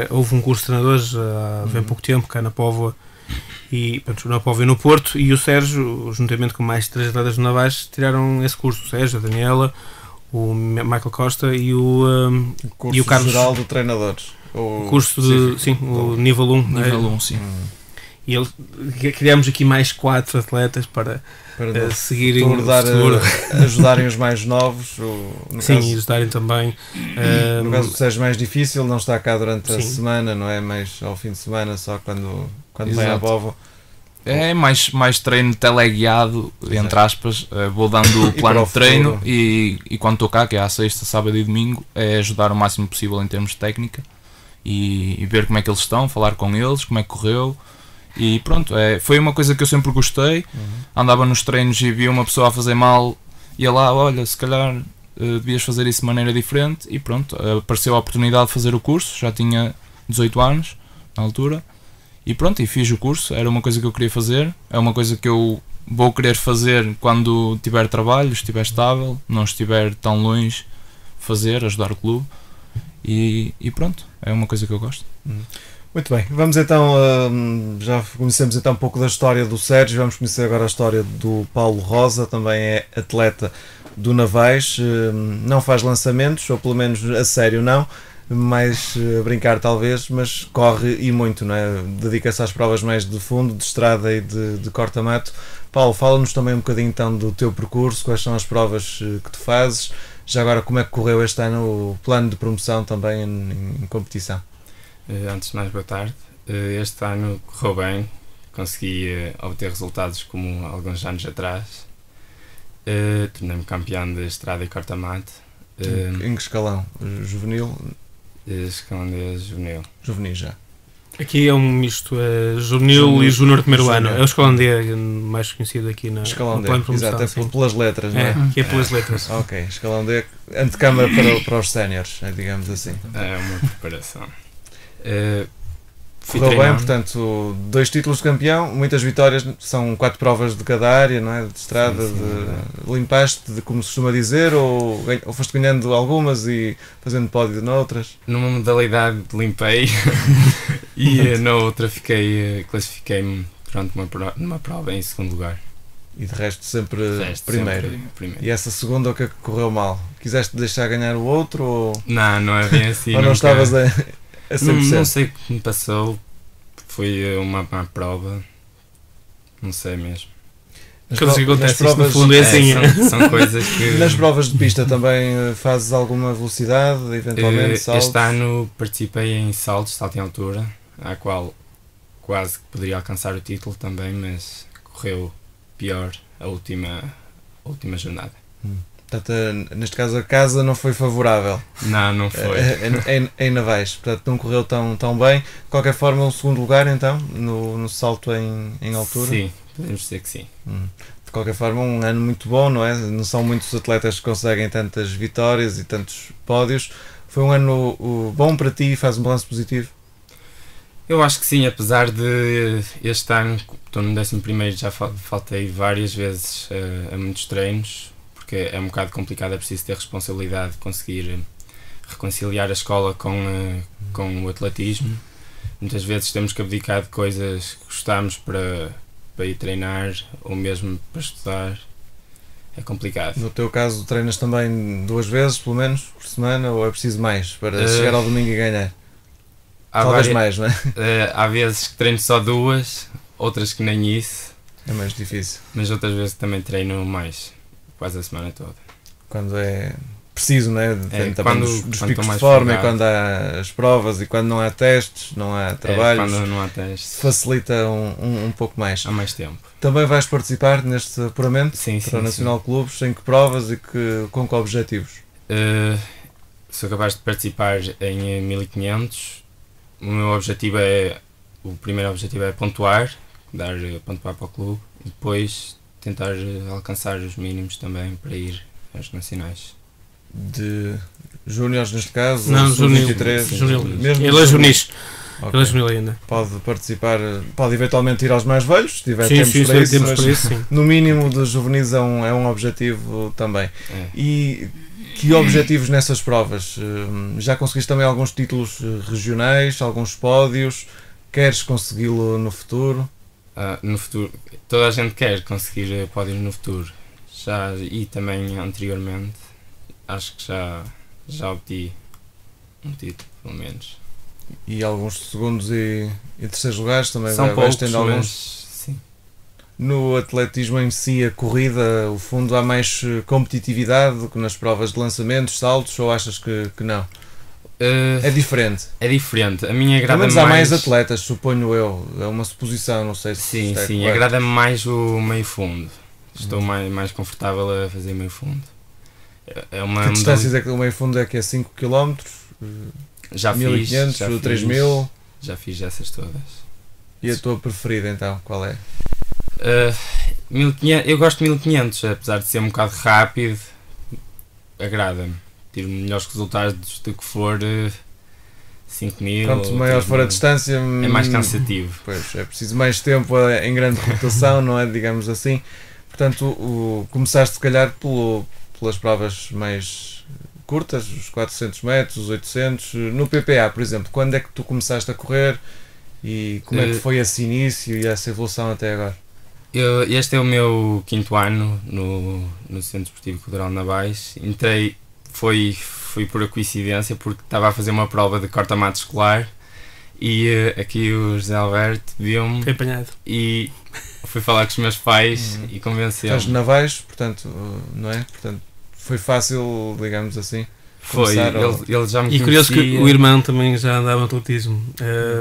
[SPEAKER 2] houve um curso de treinadores há bem pouco tempo, cá na Póvoa, e pronto, na Póvoa e no Porto, e o Sérgio, juntamente com mais 3 atletas do Navais, tiraram esse curso. O Sérgio, a Daniela, o Michael Costa e o Carlos.
[SPEAKER 1] Geral de Treinadores.
[SPEAKER 2] O curso o nível 1.
[SPEAKER 4] Nível 1, sim.
[SPEAKER 2] E criámos aqui mais 4 atletas para seguirem
[SPEAKER 1] ajudarem os mais novos.
[SPEAKER 2] Sim, e ajudarem também.
[SPEAKER 1] No caso do Sérgio, mais difícil, não está cá durante a
[SPEAKER 2] Sim.
[SPEAKER 1] semana, não é? Mais ao fim de semana, só quando vem à
[SPEAKER 4] Exato.
[SPEAKER 1] Póvoa.
[SPEAKER 4] É mais treino teleguiado, entre aspas, vou dando o
[SPEAKER 1] E
[SPEAKER 4] plano
[SPEAKER 1] para o
[SPEAKER 4] de treino
[SPEAKER 1] futuro.
[SPEAKER 4] e quando estou cá, que é à sexta, sábado e domingo, é ajudar o máximo possível em termos de técnica e ver como é que eles estão, falar com eles, como é que correu. E pronto, foi uma coisa que eu sempre gostei. Andava nos treinos e via uma pessoa a fazer mal, ia lá, olha, se calhar devias fazer isso de maneira diferente, e pronto, apareceu a oportunidade de fazer o curso, já tinha 18 anos na altura, e pronto, e fiz o curso. Era uma coisa que eu queria fazer, é uma coisa que eu vou querer fazer quando tiver trabalho, estiver estável, não estiver tão longe, ajudar o clube, e pronto, é uma coisa que eu gosto.
[SPEAKER 1] Muito bem, vamos então, já conhecemos então um pouco da história do Sérgio, vamos conhecer agora a história do Paulo Rosa, também é atleta do Navais, não faz lançamentos, ou pelo menos a sério não, mais a brincar talvez, mas corre e muito, não é? Dedica-se às provas mais de fundo, de estrada e de corta-mato. Paulo, fala-nos também um bocadinho então do teu percurso, quais são as provas que tu fazes, já agora como é que correu este ano o plano de promoção também em competição?
[SPEAKER 5] Antes de mais, boa tarde. Este ano correu bem, consegui obter resultados como alguns anos atrás. Tornei-me campeão de estrada e corta-mato
[SPEAKER 1] Em que escalão? Juvenil?
[SPEAKER 5] Escalão de juvenil.
[SPEAKER 1] Juvenil já.
[SPEAKER 2] Aqui é um misto juvenil e júnior de primeiro ano. É o escalão D mais conhecido aqui na
[SPEAKER 1] Escalão
[SPEAKER 2] no
[SPEAKER 1] D,
[SPEAKER 2] plano de promoção,
[SPEAKER 1] exato,
[SPEAKER 2] sim.
[SPEAKER 1] pelas letras, não é?
[SPEAKER 2] Aqui é pelas letras.
[SPEAKER 1] Ok, escalão D, antecâmara para os séniores, digamos assim.
[SPEAKER 5] É uma preparação. Fui
[SPEAKER 1] Correu bem,
[SPEAKER 5] treinando.
[SPEAKER 1] portanto, 2 títulos de campeão, muitas vitórias, são 4 provas de cada área, não é? De estrada,
[SPEAKER 5] Sim,
[SPEAKER 1] limpaste, como se costuma dizer, ou foste ganhando algumas e fazendo pódio noutras?
[SPEAKER 5] Numa modalidade limpei e na outra classifiquei-me numa prova em segundo lugar.
[SPEAKER 1] E de resto sempre
[SPEAKER 5] Resto,
[SPEAKER 1] primeiro.
[SPEAKER 5] sempre primeiro.
[SPEAKER 1] E essa segunda, o que é que correu mal? Quiseste deixar ganhar o outro ou,
[SPEAKER 5] Não é bem assim.
[SPEAKER 1] ou não
[SPEAKER 5] nunca-
[SPEAKER 1] estavas a 100%?
[SPEAKER 5] Não sei o que me passou. Foi uma má prova. Não sei mesmo.
[SPEAKER 1] Nas
[SPEAKER 2] Coisas que
[SPEAKER 1] pro- nas
[SPEAKER 2] acontecem, isto no
[SPEAKER 1] provas-
[SPEAKER 2] fundo é assim.
[SPEAKER 5] São coisas que.
[SPEAKER 1] Nas provas de pista também fazes alguma velocidade, eventualmente, saltos?
[SPEAKER 5] Este ano participei em saltos, salto em altura, à qual quase que poderia alcançar o título também, mas correu pior a última jornada.
[SPEAKER 1] Portanto, neste caso a casa não foi favorável
[SPEAKER 5] Não foi.
[SPEAKER 1] em Navais, portanto não correu tão bem. De qualquer forma, um segundo lugar então, no salto em altura.
[SPEAKER 5] Sim, podemos dizer que sim.
[SPEAKER 1] De qualquer forma, um ano muito bom, não é? Não são muitos atletas que conseguem tantas vitórias e tantos pódios. Foi um ano bom para ti, faz um balanço positivo?
[SPEAKER 5] Eu acho que sim, apesar de este ano, estou no 11º, já faltei várias vezes a muitos treinos, porque é um bocado complicado, é preciso ter responsabilidade de conseguir reconciliar a escola com o atletismo. Muitas vezes temos que abdicar de coisas que gostamos para ir treinar ou mesmo para estudar. É complicado.
[SPEAKER 1] No teu caso, treinas também 2 vezes, pelo menos, por semana, ou é preciso mais para chegar ao domingo e ganhar?
[SPEAKER 5] Há
[SPEAKER 1] Talvez
[SPEAKER 5] várias-
[SPEAKER 1] mais, não é?
[SPEAKER 5] há vezes que treino só 2, outras que nem isso,
[SPEAKER 1] É mais difícil.
[SPEAKER 5] mas outras vezes também treino mais, quase a semana toda.
[SPEAKER 1] Quando é preciso, não é? Depende também
[SPEAKER 5] quando-
[SPEAKER 1] dos
[SPEAKER 5] quando
[SPEAKER 1] picos
[SPEAKER 5] estou
[SPEAKER 1] de
[SPEAKER 5] mais
[SPEAKER 1] forma e
[SPEAKER 5] folgado.
[SPEAKER 1] quando há as provas e quando não há testes, não há trabalhos,
[SPEAKER 5] Quando não há testes,
[SPEAKER 1] facilita um pouco mais.
[SPEAKER 5] há mais tempo.
[SPEAKER 1] Também vais participar neste apuramento
[SPEAKER 5] Sim,
[SPEAKER 1] para o
[SPEAKER 5] sim,
[SPEAKER 1] Nacional Clubes, em que provas e com que objetivos?
[SPEAKER 5] Sou capaz de participar em 1500. O primeiro objetivo é pontuar para o clube e depois tentar alcançar os mínimos também para ir aos nacionais.
[SPEAKER 1] De júniores neste caso?
[SPEAKER 2] Não,
[SPEAKER 1] ou
[SPEAKER 2] juvenil.
[SPEAKER 1] sub-23?
[SPEAKER 2] Juvenil.
[SPEAKER 1] Mesmo
[SPEAKER 2] Ele é juvenis.
[SPEAKER 1] Ok.
[SPEAKER 2] Ele é juvenil ainda.
[SPEAKER 1] Pode participar, pode eventualmente ir aos mais velhos, se tiver
[SPEAKER 2] Sim,
[SPEAKER 1] tempos
[SPEAKER 2] sim,
[SPEAKER 1] para isso,
[SPEAKER 2] temos
[SPEAKER 1] mas
[SPEAKER 2] para isso, sim.
[SPEAKER 1] no mínimo dos juvenis é um objetivo também.
[SPEAKER 5] É.
[SPEAKER 1] E que objetivos nessas provas? Já conseguiste também alguns títulos regionais, alguns pódios? Queres consegui-lo no futuro?
[SPEAKER 5] No futuro, toda a gente quer conseguir pódios no futuro. E também anteriormente, acho que já obtive um título, pelo menos.
[SPEAKER 1] E alguns segundos e terceiros lugares também
[SPEAKER 5] São
[SPEAKER 1] vais
[SPEAKER 5] poucos,
[SPEAKER 1] tendo alguns?
[SPEAKER 5] mas sim.
[SPEAKER 1] No atletismo em si, a corrida, o fundo, há mais competitividade do que nas provas de lançamentos, saltos, ou achas que não? É diferente.
[SPEAKER 5] É diferente. A minha
[SPEAKER 1] Pelo
[SPEAKER 5] agrada
[SPEAKER 1] menos
[SPEAKER 5] mais.
[SPEAKER 1] há mais atletas, suponho eu. É uma suposição, não sei se
[SPEAKER 5] Sim,
[SPEAKER 1] está
[SPEAKER 5] sim.
[SPEAKER 1] correto.
[SPEAKER 5] Agrada-me mais o meio fundo. Estou mais confortável a fazer meio fundo. É uma
[SPEAKER 1] Que distâncias é que o meio fundo é que é 5 km?
[SPEAKER 5] já fiz,
[SPEAKER 1] 1500,
[SPEAKER 5] já fiz,
[SPEAKER 1] 3000?
[SPEAKER 5] já fiz essas todas.
[SPEAKER 1] E a tua preferida então, qual é?
[SPEAKER 5] 1500, eu gosto de 1500, apesar de ser um bocado rápido, agrada-me. Tiro melhores resultados do que for 5000.
[SPEAKER 1] Quanto
[SPEAKER 5] ou
[SPEAKER 1] maior for a
[SPEAKER 5] 3000.
[SPEAKER 1] distância,
[SPEAKER 5] É mais cansativo.
[SPEAKER 1] Pois, é preciso mais tempo em grande rotação, não é? Digamos assim. Portanto, começaste se calhar pelas provas mais curtas, os 400 metros, os 800. No PPA, por exemplo, quando é que tu começaste a correr e como é que foi esse início e essa evolução até agora?
[SPEAKER 5] Este é o meu 5º ano no Centro Desportivo Cultural Navais. Entrei, foi por coincidência, porque estava a fazer uma prova de corta-mato escolar e aqui o José Alberto viu-me
[SPEAKER 2] Foi apanhado.
[SPEAKER 5] e fui falar com os meus pais e
[SPEAKER 1] Estás
[SPEAKER 5] convenceu-me.
[SPEAKER 1] Navais, portanto, não é? Portanto, foi fácil, digamos assim.
[SPEAKER 5] Foi, ele já me conhecia.
[SPEAKER 2] E curioso que o irmão também já andava no atletismo.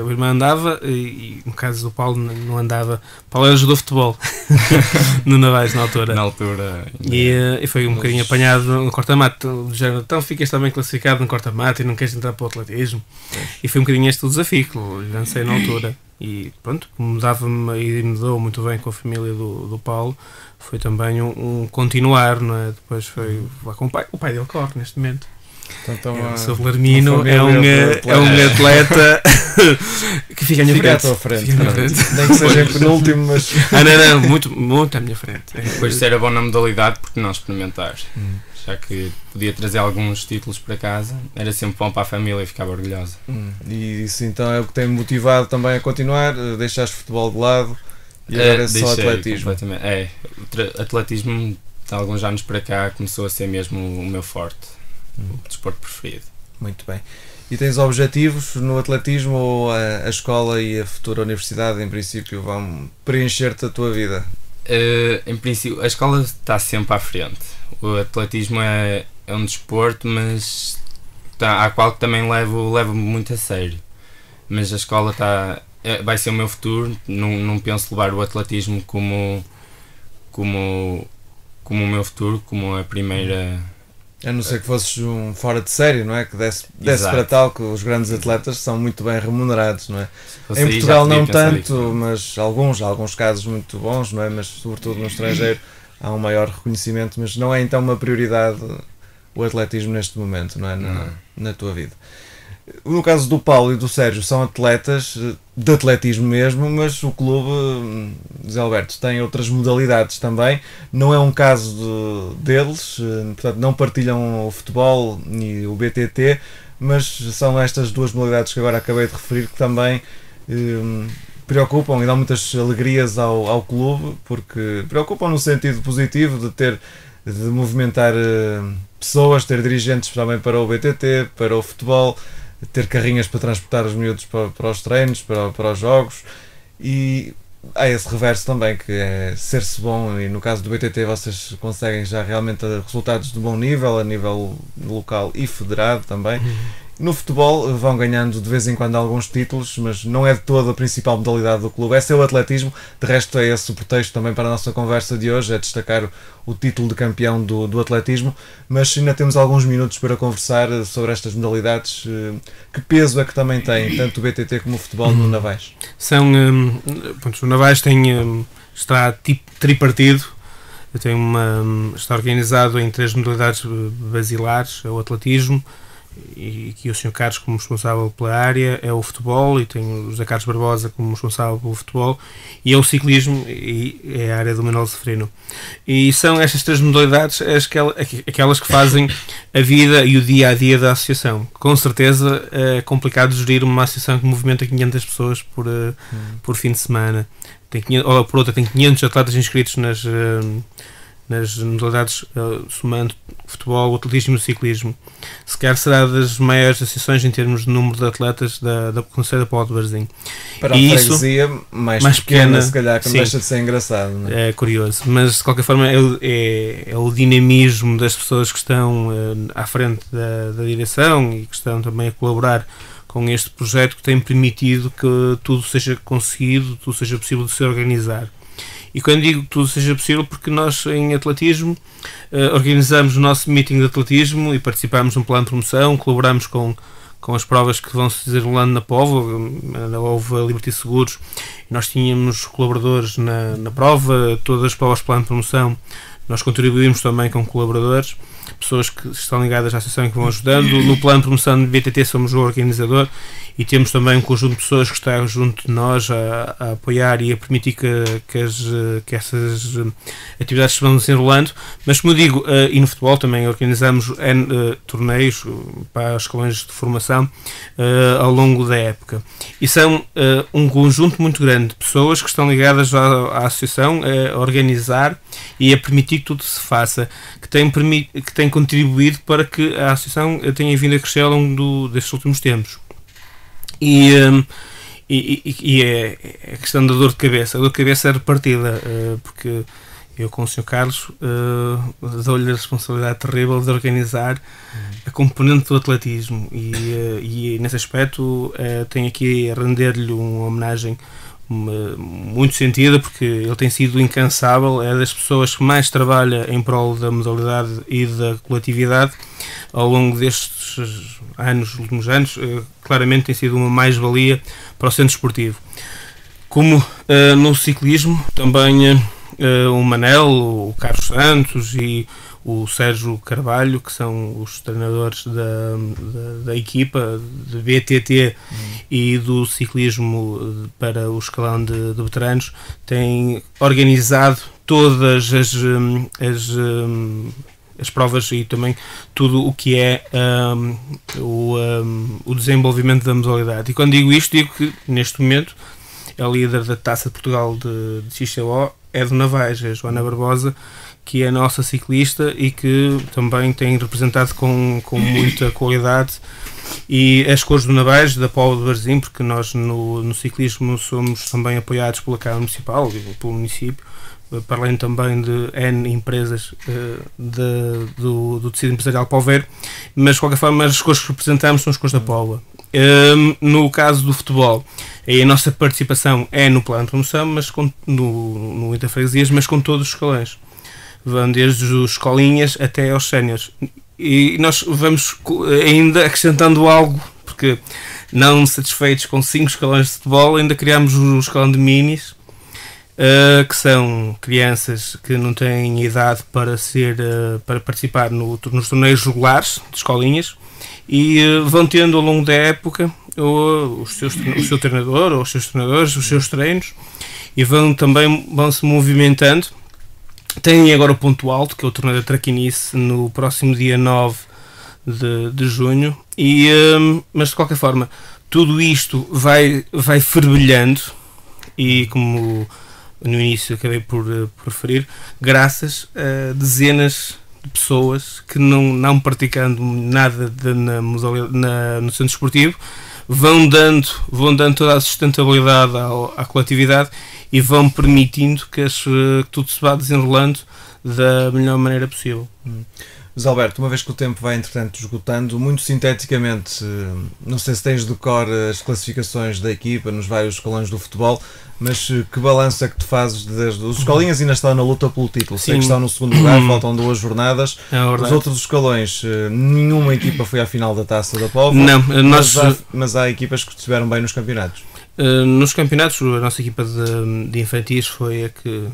[SPEAKER 2] O irmão andava e no caso do Paulo não andava. O Paulo era jogador de futebol no Navais na altura. E foi um bocadinho apanhado no corta-mato, do género, então ficas também classificado no corta-mato e não queres entrar para o atletismo. E foi um bocadinho este o desafio que eu lancei na altura. E pronto, como dava-me e me deu muito bem com a família do Paulo, foi também um continuar, não é? Depois foi lá com o pai dele corre neste momento.
[SPEAKER 1] Então,
[SPEAKER 2] o seu Belarmino é um atleta que fica à minha frente.
[SPEAKER 1] À tua frente. Nem que seja em penúltimo, mas.
[SPEAKER 2] Não, muito à minha frente.
[SPEAKER 5] Depois era bom na modalidade porque não experimentar. Já que podia trazer alguns títulos para casa, era sempre bom para a família e ficava orgulhosa.
[SPEAKER 1] E isso então é o que tem motivado também a continuar, deixaste futebol de lado e agora é só atletismo.
[SPEAKER 5] Atletismo, de alguns anos para cá, começou a ser mesmo o meu forte, o desporto preferido.
[SPEAKER 1] Muito bem. E tens objetivos no atletismo ou a escola e a futura universidade, em princípio, vão preencher-te a tua vida?
[SPEAKER 5] Em princípio, a escola está sempre à frente. O atletismo é um desporto, mas a qual também levo muito a sério. Mas a escola vai ser o meu futuro. Não penso levar o atletismo como o meu futuro, como a primeira.
[SPEAKER 1] A não ser que fosses um fora de série, não é? Que desse para tal, que os grandes atletas são muito bem remunerados, não é? Em Portugal não tanto, mas alguns casos muito bons, não é? Mas sobretudo no estrangeiro há um maior reconhecimento, mas não é então uma prioridade o atletismo neste momento, não é? Na tua vida. No caso do Paulo e do Sérgio, são atletas de atletismo mesmo, mas o clube, Zé Alberto, tem outras modalidades também. Não é um caso deles, portanto não partilham o futebol e o BTT, mas são estas duas modalidades que agora acabei de referir que também preocupam e dão muitas alegrias ao clube, porque preocupam no sentido positivo de movimentar pessoas, ter dirigentes também para o BTT, para o futebol, ter carrinhas para transportar os miúdos para os treinos, para os jogos, e há esse reverso também, que é ser-se bom, e no caso do BTT vocês conseguem já realmente resultados de bom nível, a nível local e federado também. No futebol vão ganhando de vez em quando alguns títulos, mas não é de toda a principal modalidade do clube. Esse é o atletismo, de resto é esse o pretexto também para a nossa conversa de hoje, é destacar o título de campeão do atletismo, mas ainda temos alguns minutos para conversar sobre estas modalidades. Que peso é que também tem, tanto o BTT como o futebol no Navais?
[SPEAKER 2] O Navais está tripartido, está organizado em 3 modalidades basilares, é o atletismo, e que o Sr. Carlos como responsável pela área, é o futebol, e tem o José Carlos Barbosa como responsável pelo futebol, e é o ciclismo, e é a área do Manuel Seferino. E são estas 3 modalidades aquelas que fazem a vida e o dia-a-dia da associação. Com certeza é complicado gerir uma associação que movimenta 500 pessoas por fim de semana. Ou por outra, tem 500 atletas inscritos nas modalidades somando futebol, atletismo e ciclismo. Se calhar será das maiores associações em termos de número de atletas da Conselho da Póvoa de Varzim.
[SPEAKER 1] Para a freguesia mais pequena, se calhar, que não deixa de ser engraçado. Não é?
[SPEAKER 2] É curioso, mas de qualquer forma é o dinamismo das pessoas que estão à frente da direção e que estão também a colaborar com este projeto que tem permitido que tudo seja conseguido, tudo seja possível de se organizar. E quando digo que tudo seja possível, porque nós em atletismo organizamos o nosso meeting de atletismo e participamos num plano de promoção, colaboramos com as provas que vão se desenrolando na Póvoa. Houve a Liberty Seguros, nós tínhamos colaboradores na prova, todas as provas de plano de promoção, nós contribuímos também com colaboradores, pessoas que estão ligadas à associação e que vão ajudando. No plano de promoção do BTT somos o organizador e temos também um conjunto de pessoas que está junto de nós a apoiar e a permitir que essas atividades se vão desenrolando. Mas, como eu digo, e no futebol também organizamos torneios para os escalões de formação ao longo da época. E são um conjunto muito grande de pessoas que estão ligadas à associação a organizar e a permitir que tudo se faça, que tem contribuído para que a associação tenha vindo a crescer ao longo destes últimos tempos. E é a questão da dor de cabeça. A dor de cabeça é repartida, porque eu com o Sr. Carlos dou-lhe a responsabilidade terrível de organizar a componente do atletismo e nesse aspecto tenho aqui a render-lhe uma homenagem muito sentida, porque ele tem sido incansável, é das pessoas que mais trabalha em prol da modalidade e da coletividade ao longo destes últimos anos. Claramente tem sido uma mais-valia para o centro esportivo. Como no ciclismo, também o Manel, o Carlos Santos e o Sérgio Carvalho, que são os treinadores da equipa de BTT e do ciclismo para o escalão de veteranos, têm organizado todas as provas e também tudo o que é o desenvolvimento da modalidade. E quando digo isto, digo que neste momento a líder da Taça de Portugal de XCO é do Navais, a Joana Barbosa, que é a nossa ciclista e que também tem representado com muita qualidade e as cores do Navais, da Póvoa de Varzim, porque nós no ciclismo somos também apoiados pela Câmara Municipal e pelo município, para além também de N empresas do tecido empresarial poveiro, mas de qualquer forma as cores que representamos são as cores da Póvoa. No caso do futebol, a nossa participação é no plano de promoção, mas no Interfreguesias, mas com todos os escalões. Vão desde os escolinhas até aos séniores. E nós vamos ainda acrescentando algo, porque não satisfeitos com 5 escalões de futebol, ainda criamos o escalão de minis, que são crianças que não têm idade para participar nos torneios regulares de escolinhas, e vão tendo ao longo da época o seu treinador ou os seus treinadores, os seus treinos, e vão se movimentando. Tem agora o ponto alto, que é o torneio da Traquinice, no próximo dia 9 de junho, mas de qualquer forma tudo isto vai fervilhando, e como no início acabei por referir, graças a dezenas de pessoas que não praticando nada no centro esportivo vão dando toda a sustentabilidade à coletividade e vão permitindo que tudo se vá desenrolando da melhor maneira possível.
[SPEAKER 1] José Alberto, uma vez que o tempo vai entretanto esgotando, muito sinteticamente, não sei se tens de cor as classificações da equipa nos vários escalões do futebol, mas que balanço é que tu fazes desde os escolinhas? Ainda estão na luta pelo título, sei que estão no segundo lugar, faltam 2 jornadas. Os outros escalões, nenhuma equipa foi à final da Taça da Póvoa.
[SPEAKER 2] Não,
[SPEAKER 1] mas há equipas que estiveram bem nos campeonatos.
[SPEAKER 2] Nos campeonatos, a nossa equipa de infantis foi a que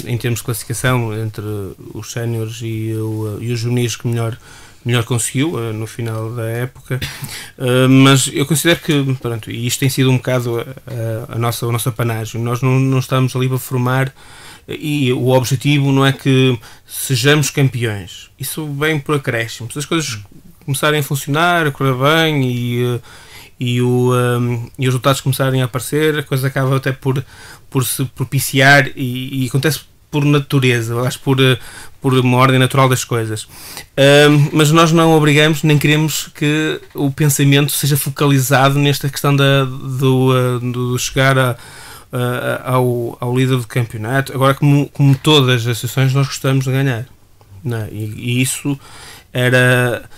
[SPEAKER 2] em termos de classificação, entre os séniores e os juvenis, que melhor conseguiu no final da época, mas eu considero que, pronto, e isto tem sido um bocado a nossa panagem. Nós não estamos ali para formar, e o objetivo não é que sejamos campeões, isso vem por acréscimo. Se as coisas começarem a funcionar, a correr bem e os resultados começarem a aparecer, a coisa acaba até por se propiciar e acontece por natureza, acho, por uma ordem natural das coisas. Mas nós não obrigamos, nem queremos que o pensamento seja focalizado nesta questão do chegar ao líder do campeonato. Agora, como todas as associações, nós gostamos de ganhar, não é? E isso era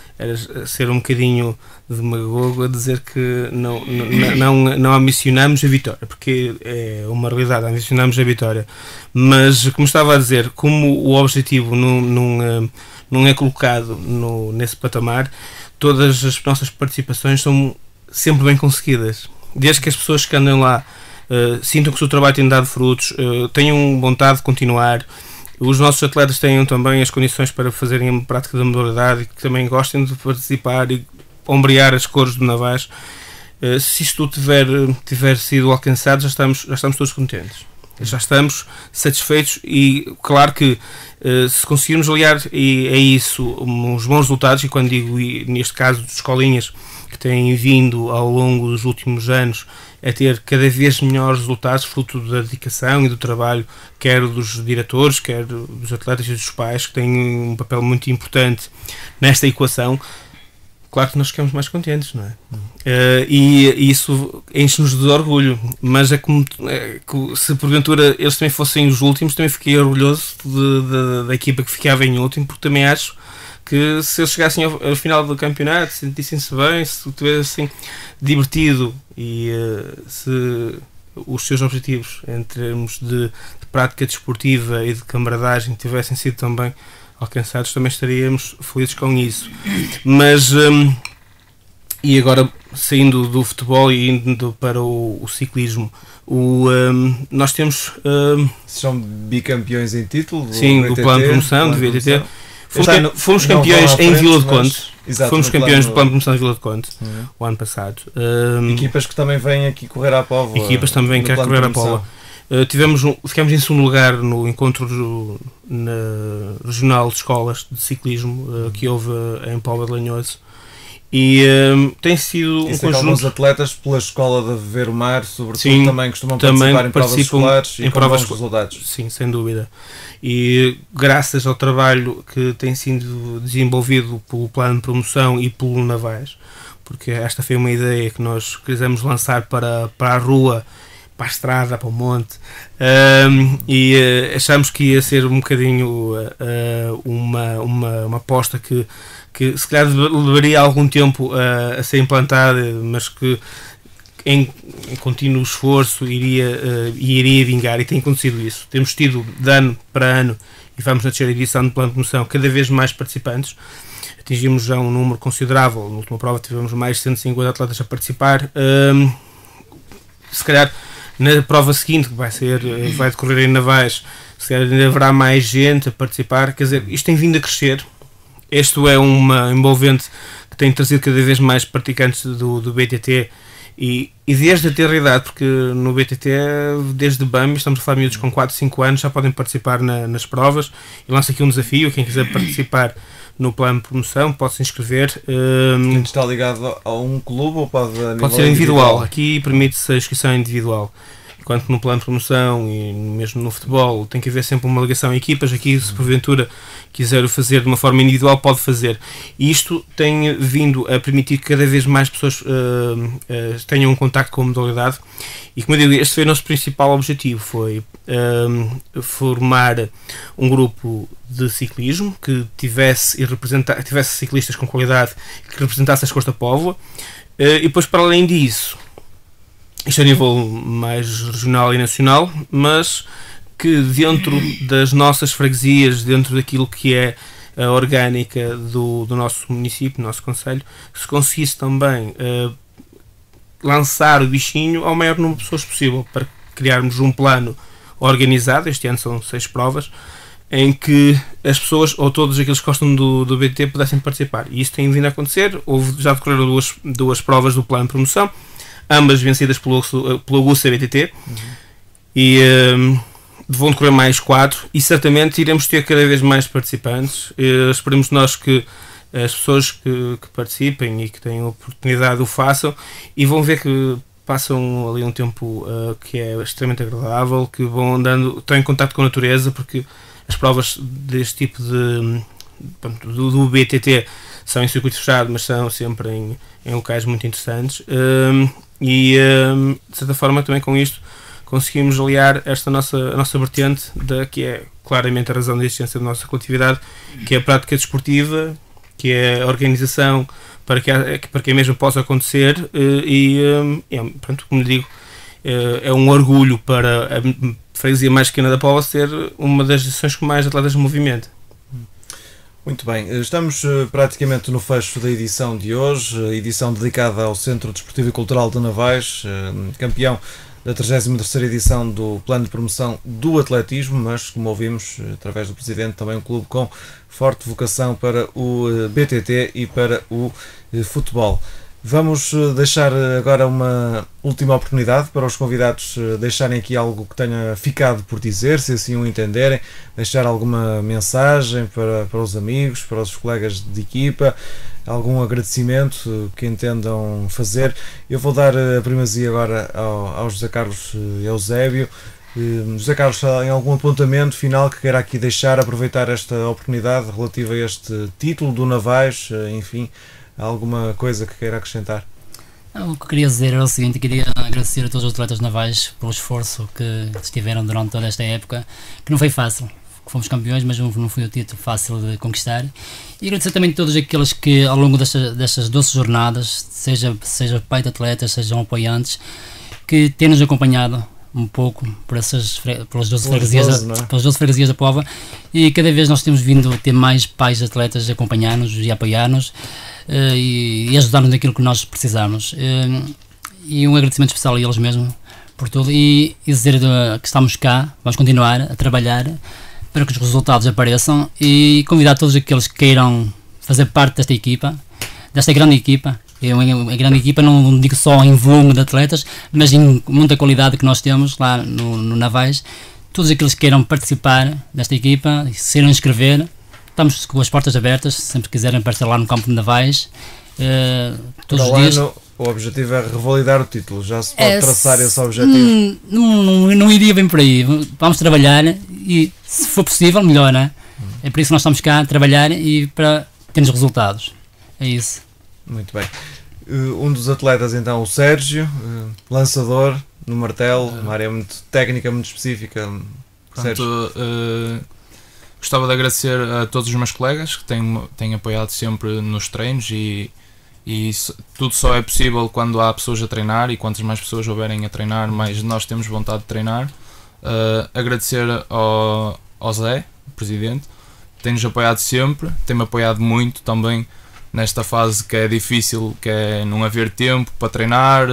[SPEAKER 2] ser um bocadinho demagogo a dizer que não ambicionamos a vitória, porque é uma realidade, ambicionamos a vitória, mas como estava a dizer, como o objetivo não é colocado nesse patamar, todas as nossas participações são sempre bem conseguidas, desde que as pessoas que andam lá sintam que o seu trabalho tem dado frutos, tenham vontade de continuar, os nossos atletas tenham também as condições para fazerem a prática da modalidade e que também gostem de participar e ombrear as cores do Navais. Se isto tiver sido alcançado, já estamos todos contentes, já estamos satisfeitos, e claro que se conseguirmos aliar a isso uns bons resultados, e quando digo neste caso de escolinhas que têm vindo ao longo dos últimos anos a ter cada vez melhores resultados, fruto da dedicação e do trabalho, quer dos diretores, quer dos atletas e dos pais, que têm um papel muito importante nesta equação. claro que nós ficamos mais contentes, não é? E isso enche-nos de orgulho, mas se porventura eles também fossem os últimos, também fiquei orgulhoso da equipa que ficava em último, porque também acho que se eles chegassem ao final do campeonato, sentissem-se bem, se tivessem divertido e se os seus objetivos em termos de prática desportiva e de camaradagem tivessem sido também alcançados, também estaríamos felizes com isso. Mas e agora saindo do futebol e indo para o ciclismo, nós temos
[SPEAKER 1] são bicampeões em título
[SPEAKER 2] sim, do plano de promoção do VTT. Fomos campeões em Vila de Conde. Fomos campeões do plano de promoção de Vila de Conde o ano passado.
[SPEAKER 1] Equipas que também vêm aqui correr à Póvoa.
[SPEAKER 2] Equipas também que querem correr à Póvoa. Ficámos em segundo lugar no encontro na regional de escolas de ciclismo que houve em Póvoa de Lanhoso. E tem sido um conjunto. Alguns
[SPEAKER 1] atletas pela escola de Ver o Mar, sobretudo, também costumam participar em provas escolares e com bons resultados.
[SPEAKER 2] Sim, sem dúvida. E graças ao trabalho que tem sido desenvolvido pelo plano de promoção e pelo Navais, porque esta foi uma ideia que nós quisemos lançar para a rua, para a estrada, para o monte, e achamos que ia ser um bocadinho uma aposta que se calhar levaria algum tempo a ser implantada, mas que em contínuo esforço iria vingar, e tem acontecido isso. Temos tido de ano para ano, e vamos na terceira edição do plano de promoção, cada vez mais participantes. Atingimos já um número considerável. Na última prova tivemos mais de 150 atletas a participar. Se calhar na prova seguinte, que vai decorrer em Navais, se calhar ainda haverá mais gente a participar. Quer dizer, isto tem vindo a crescer. Este é uma envolvente que tem trazido cada vez mais praticantes do BTT e desde a ter idade, porque no BTT, desde BAMI, estamos a falar de miúdos com 4, 5 anos, já podem participar nas provas. E lança aqui um desafio: quem quiser participar no plano de promoção pode se inscrever.
[SPEAKER 1] Está ligado a um clube ou pode
[SPEAKER 2] ser individual? Aqui permite-se a inscrição individual. Enquanto no plano de promoção e mesmo no futebol tem que haver sempre uma ligação a equipas, aqui se porventura quiser o fazer de uma forma individual pode fazer. E isto tem vindo a permitir que cada vez mais pessoas tenham um contacto com a modalidade, e como eu digo, este foi o nosso principal objetivo, foi formar um grupo de ciclismo que tivesse ciclistas com qualidade, que representasse as cores da Póvoa, e depois, para além disso, isto a nível mais regional e nacional, mas que dentro das nossas freguesias, dentro daquilo que é a orgânica do nosso município, do nosso concelho, se conseguisse também lançar o bichinho ao maior número de pessoas possível, para criarmos um plano organizado. Este ano são 6 provas, em que as pessoas, ou todos aqueles que gostam do BT, pudessem participar. E isso tem vindo a acontecer. Já decorreram duas provas do plano de promoção, ambas vencidas pelo Augusta BTT, e vão decorrer mais 4, e certamente iremos ter cada vez mais participantes. Esperemos nós que as pessoas que participem e que tenham a oportunidade o façam, e vão ver que passam ali um tempo que é extremamente agradável, que estão em contato com a natureza, porque as provas deste tipo do BTT são em circuito fechado, mas são sempre em locais muito interessantes. De certa forma também com isto conseguimos aliar a nossa vertente, que é claramente a razão da existência da nossa coletividade, que é a prática desportiva, que é a organização para que a mesma possa acontecer, como lhe digo, é um orgulho para a freguesia mais pequena da Póvoa ser uma das edições com mais atletas de movimento.
[SPEAKER 1] Muito bem, estamos praticamente no fecho da edição de hoje, edição dedicada ao Centro Desportivo e Cultural de Navais, campeão da 33ª edição do Plano de Promoção do Atletismo, mas, como ouvimos através do Presidente, também um clube com forte vocação para o BTT e para o futebol. Vamos deixar agora uma última oportunidade para os convidados deixarem aqui algo que tenha ficado por dizer, se assim o entenderem, deixar alguma mensagem para os amigos, para os colegas de equipa, algum agradecimento que entendam fazer. Eu vou dar a primazia agora ao José Carlos Eusébio. José Carlos, em algum apontamento final que queira aqui deixar, aproveitar esta oportunidade relativa a este título do Navais, enfim, Alguma coisa que queira acrescentar?
[SPEAKER 3] O que eu queria dizer era o seguinte: queria agradecer a todos os atletas navais pelo esforço que estiveram durante toda esta época, que não foi fácil. Fomos campeões, mas não foi o título fácil de conquistar. E agradecer também a todos aqueles que ao longo destas 12 jornadas, seja pai de atletas, sejam apoiantes, que têm-nos acompanhado um pouco pelas 12 freguesias da Póvoa, e cada vez nós temos vindo a ter mais pais de atletas a acompanhar-nos e a apoiar-nos e ajudar-nos naquilo que nós precisamos. E um agradecimento especial a eles mesmo por tudo, e dizer que estamos cá, vamos continuar a trabalhar para que os resultados apareçam, e convidar todos aqueles que queiram fazer parte desta grande equipa. A grande equipa não digo só em volume de atletas, mas em muita qualidade que nós temos lá no Navais. Todos aqueles que queiram participar desta equipa, se queiram inscrever, estamos com as portas abertas, sempre quiserem aparecer lá no campo de Navais, todos os dias.
[SPEAKER 1] O objetivo é revalidar o título, já se pode traçar esse objetivo?
[SPEAKER 3] Não iria bem por aí, vamos trabalhar e, se for possível, melhor, né? É por isso que nós estamos cá a trabalhar e para termos resultados, é isso.
[SPEAKER 1] Muito bem. Um dos atletas então, o Sérgio, lançador no martelo, uma área muito técnica, muito específica.
[SPEAKER 4] Portanto, gostava de agradecer a todos os meus colegas que têm apoiado sempre nos treinos, e tudo só é possível quando há pessoas a treinar, e quantas mais pessoas houverem a treinar, mais nós temos vontade de treinar. Agradecer ao Zé, o presidente, que tem-nos apoiado sempre, tem-me apoiado muito também nesta fase que é difícil, que é não haver tempo para treinar,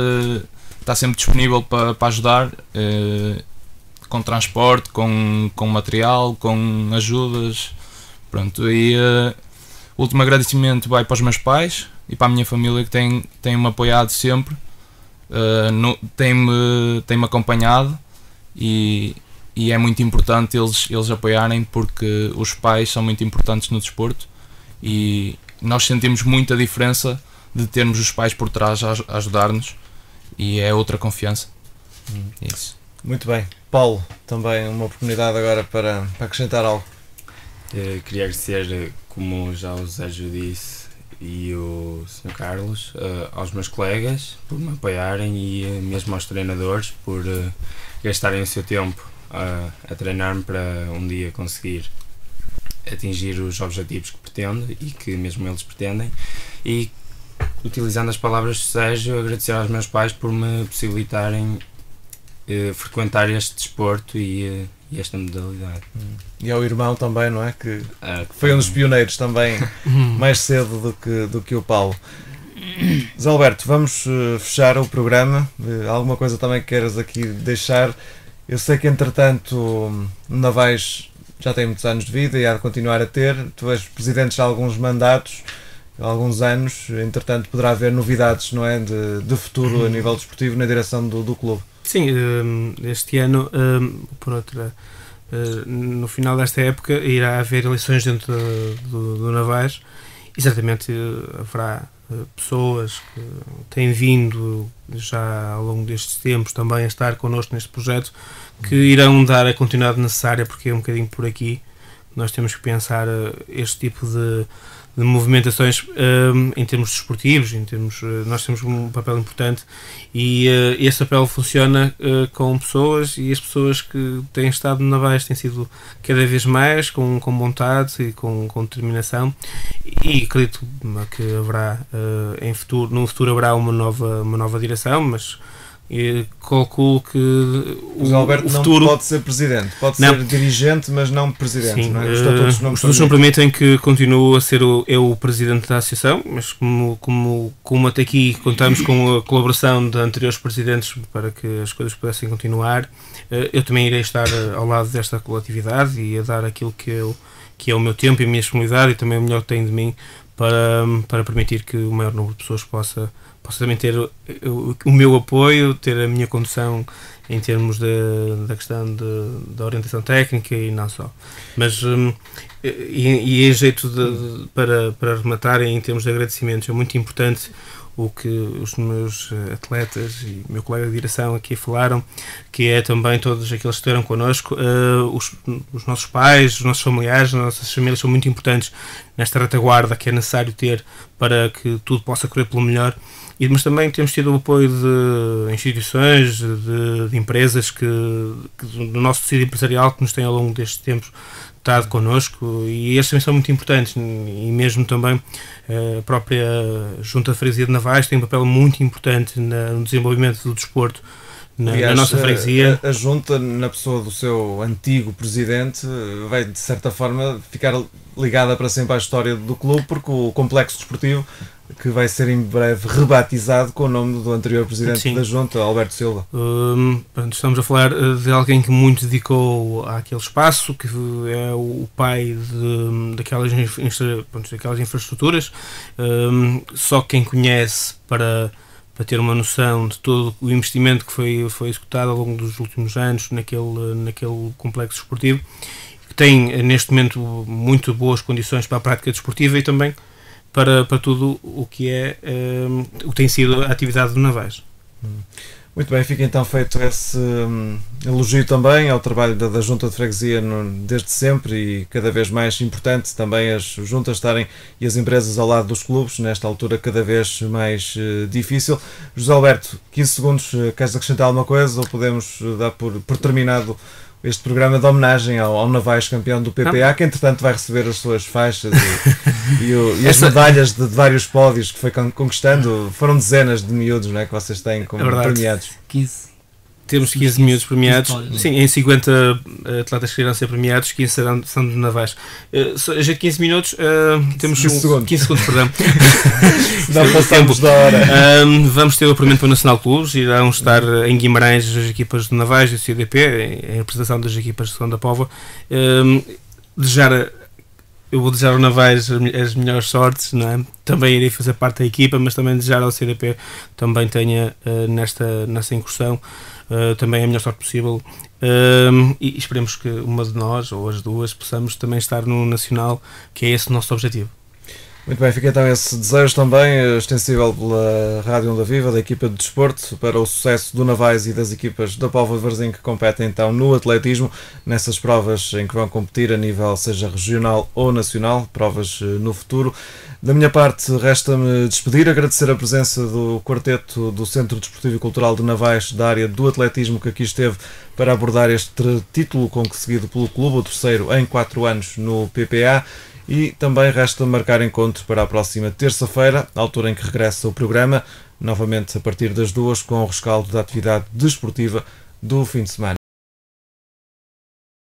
[SPEAKER 4] está sempre disponível para ajudar, com transporte, com material, com ajudas. Pronto, e o último agradecimento vai para os meus pais e para a minha família, que tem-me apoiado sempre, tem-me acompanhado, e é muito importante eles apoiarem, porque os pais são muito importantes no desporto, e nós sentimos muita diferença de termos os pais por trás a ajudar-nos, e é outra confiança. Isso.
[SPEAKER 1] Muito bem. Paulo, também uma oportunidade agora para acrescentar algo.
[SPEAKER 5] Queria agradecer, como já o Sérgio disse e o Sr. Carlos, aos meus colegas por me apoiarem, e mesmo aos treinadores por gastarem o seu tempo a treinar-me para um dia conseguir atingir os objetivos que pretendo e que mesmo eles pretendem. E, utilizando as palavras do Sérgio, agradecer aos meus pais por me possibilitarem frequentar este desporto e esta modalidade.
[SPEAKER 1] E ao irmão também, não é? Que foi um dos pioneiros também, mais cedo do que o Paulo. Zé Alberto, vamos fechar o programa. Alguma coisa também que queiras aqui deixar? Eu sei que, entretanto, o Navais já tem muitos anos de vida e há de continuar a ter. Tu és presidente de alguns mandatos, alguns anos. Entretanto, poderá haver novidades, não é, de futuro a nível desportivo na direção do clube.
[SPEAKER 2] Sim, este ano, no final desta época, irá haver eleições dentro do Navais, e certamente haverá pessoas que têm vindo já ao longo destes tempos também a estar connosco neste projeto, que irão dar a continuidade necessária, porque é um bocadinho por aqui nós temos que pensar este tipo de movimentações em termos desportivos, nós temos um papel importante, e este papel funciona com pessoas, e as pessoas que têm estado no Navais têm sido cada vez mais com vontade e com determinação, e acredito que haverá no futuro haverá uma nova direção, mas calculo que
[SPEAKER 1] o Alberto futuro não pode ser presidente, pode ser dirigente, mas não presidente.
[SPEAKER 2] Sim,
[SPEAKER 1] não é?
[SPEAKER 2] Os estudos não permitem que continue a ser o presidente da associação, mas como até aqui contamos com a colaboração de anteriores presidentes para que as coisas pudessem continuar, eu também irei estar ao lado desta coletividade e a dar aquilo que é o meu tempo e a minha disponibilidade, e também o melhor que tenho de mim para permitir que o maior número de pessoas possa também ter o meu apoio, ter a minha condução em termos da questão da orientação técnica e não só. Mas, e em jeito para rematar, em termos de agradecimentos, é muito importante o que os meus atletas e o meu colega de direção aqui falaram, que é também todos aqueles que estiveram connosco, os nossos pais, os nossos familiares, as nossas famílias são muito importantes nesta retaguarda que é necessário ter para que tudo possa correr pelo melhor. Mas também temos tido o apoio de instituições, de empresas do nosso tecido empresarial, que nos têm ao longo destes tempos estado connosco, e estes também são muito importantes, e mesmo também a própria Junta de Freguesia de Navais tem um papel muito importante no desenvolvimento do desporto na nossa freguesia.
[SPEAKER 1] A Junta, na pessoa do seu antigo presidente, vai de certa forma ficar ligada para sempre à história do clube, porque o complexo desportivo, que vai ser em breve rebatizado com o nome do anterior presidente da Junta, Alberto Silva.
[SPEAKER 2] Estamos a falar de alguém que muito dedicou àquele espaço, que é o pai daquelas infraestruturas. Só quem conhece para ter uma noção de todo o investimento que foi executado ao longo dos últimos anos naquele complexo desportivo, que tem neste momento muito boas condições para a prática desportiva e também para tudo o que o que tem sido a atividade do Navais.
[SPEAKER 1] Muito bem, fica então feito esse elogio também ao trabalho da Junta de Freguesia desde sempre, e cada vez mais importante também as juntas estarem e as empresas ao lado dos clubes, nesta altura cada vez mais difícil. José Alberto, 15 segundos, queres acrescentar alguma coisa ou podemos dar por terminado este programa de homenagem ao Navais, campeão do PPA, que entretanto vai receber as suas faixas e as medalhas de vários pódios que foi conquistando? Foram dezenas de miúdos, não é, que vocês têm como premiados.
[SPEAKER 3] 15.
[SPEAKER 2] Temos 15 miúdos premiados, sim, em 50 atletas que irão ser premiados, 15 são de Navais. Já 15 minutos, temos 15 segundos, perdão.
[SPEAKER 1] Não passamos da hora.
[SPEAKER 2] Vamos ter o apuramento para o Nacional Clubes, irão estar em Guimarães as equipas de Navais e do CDP, em representação das equipas de Segunda Póvoa. Eu vou desejar ao Navais as melhores sortes, não é? Também irei fazer parte da equipa, mas também desejar ao CDP também tenha nessa incursão também a melhor sorte possível, e esperemos que uma de nós, ou as duas, possamos também estar no Nacional, que é esse o nosso objetivo.
[SPEAKER 1] Muito bem, fica então esse desejo também extensível pela Rádio Onda Viva, da equipa de desporto, para o sucesso do Navais e das equipas da Póvoa de Varzim, que competem então no atletismo, nessas provas em que vão competir a nível seja regional ou nacional, provas no futuro. Da minha parte, resta-me despedir, agradecer a presença do quarteto do Centro Desportivo e Cultural de Navais, da área do atletismo, que aqui esteve para abordar este título conseguido pelo clube, o terceiro em 4 anos no PPA. E também resta marcar encontro para a próxima terça-feira, altura em que regressa o programa, novamente a partir das 2, com o rescaldo da atividade desportiva do fim de semana.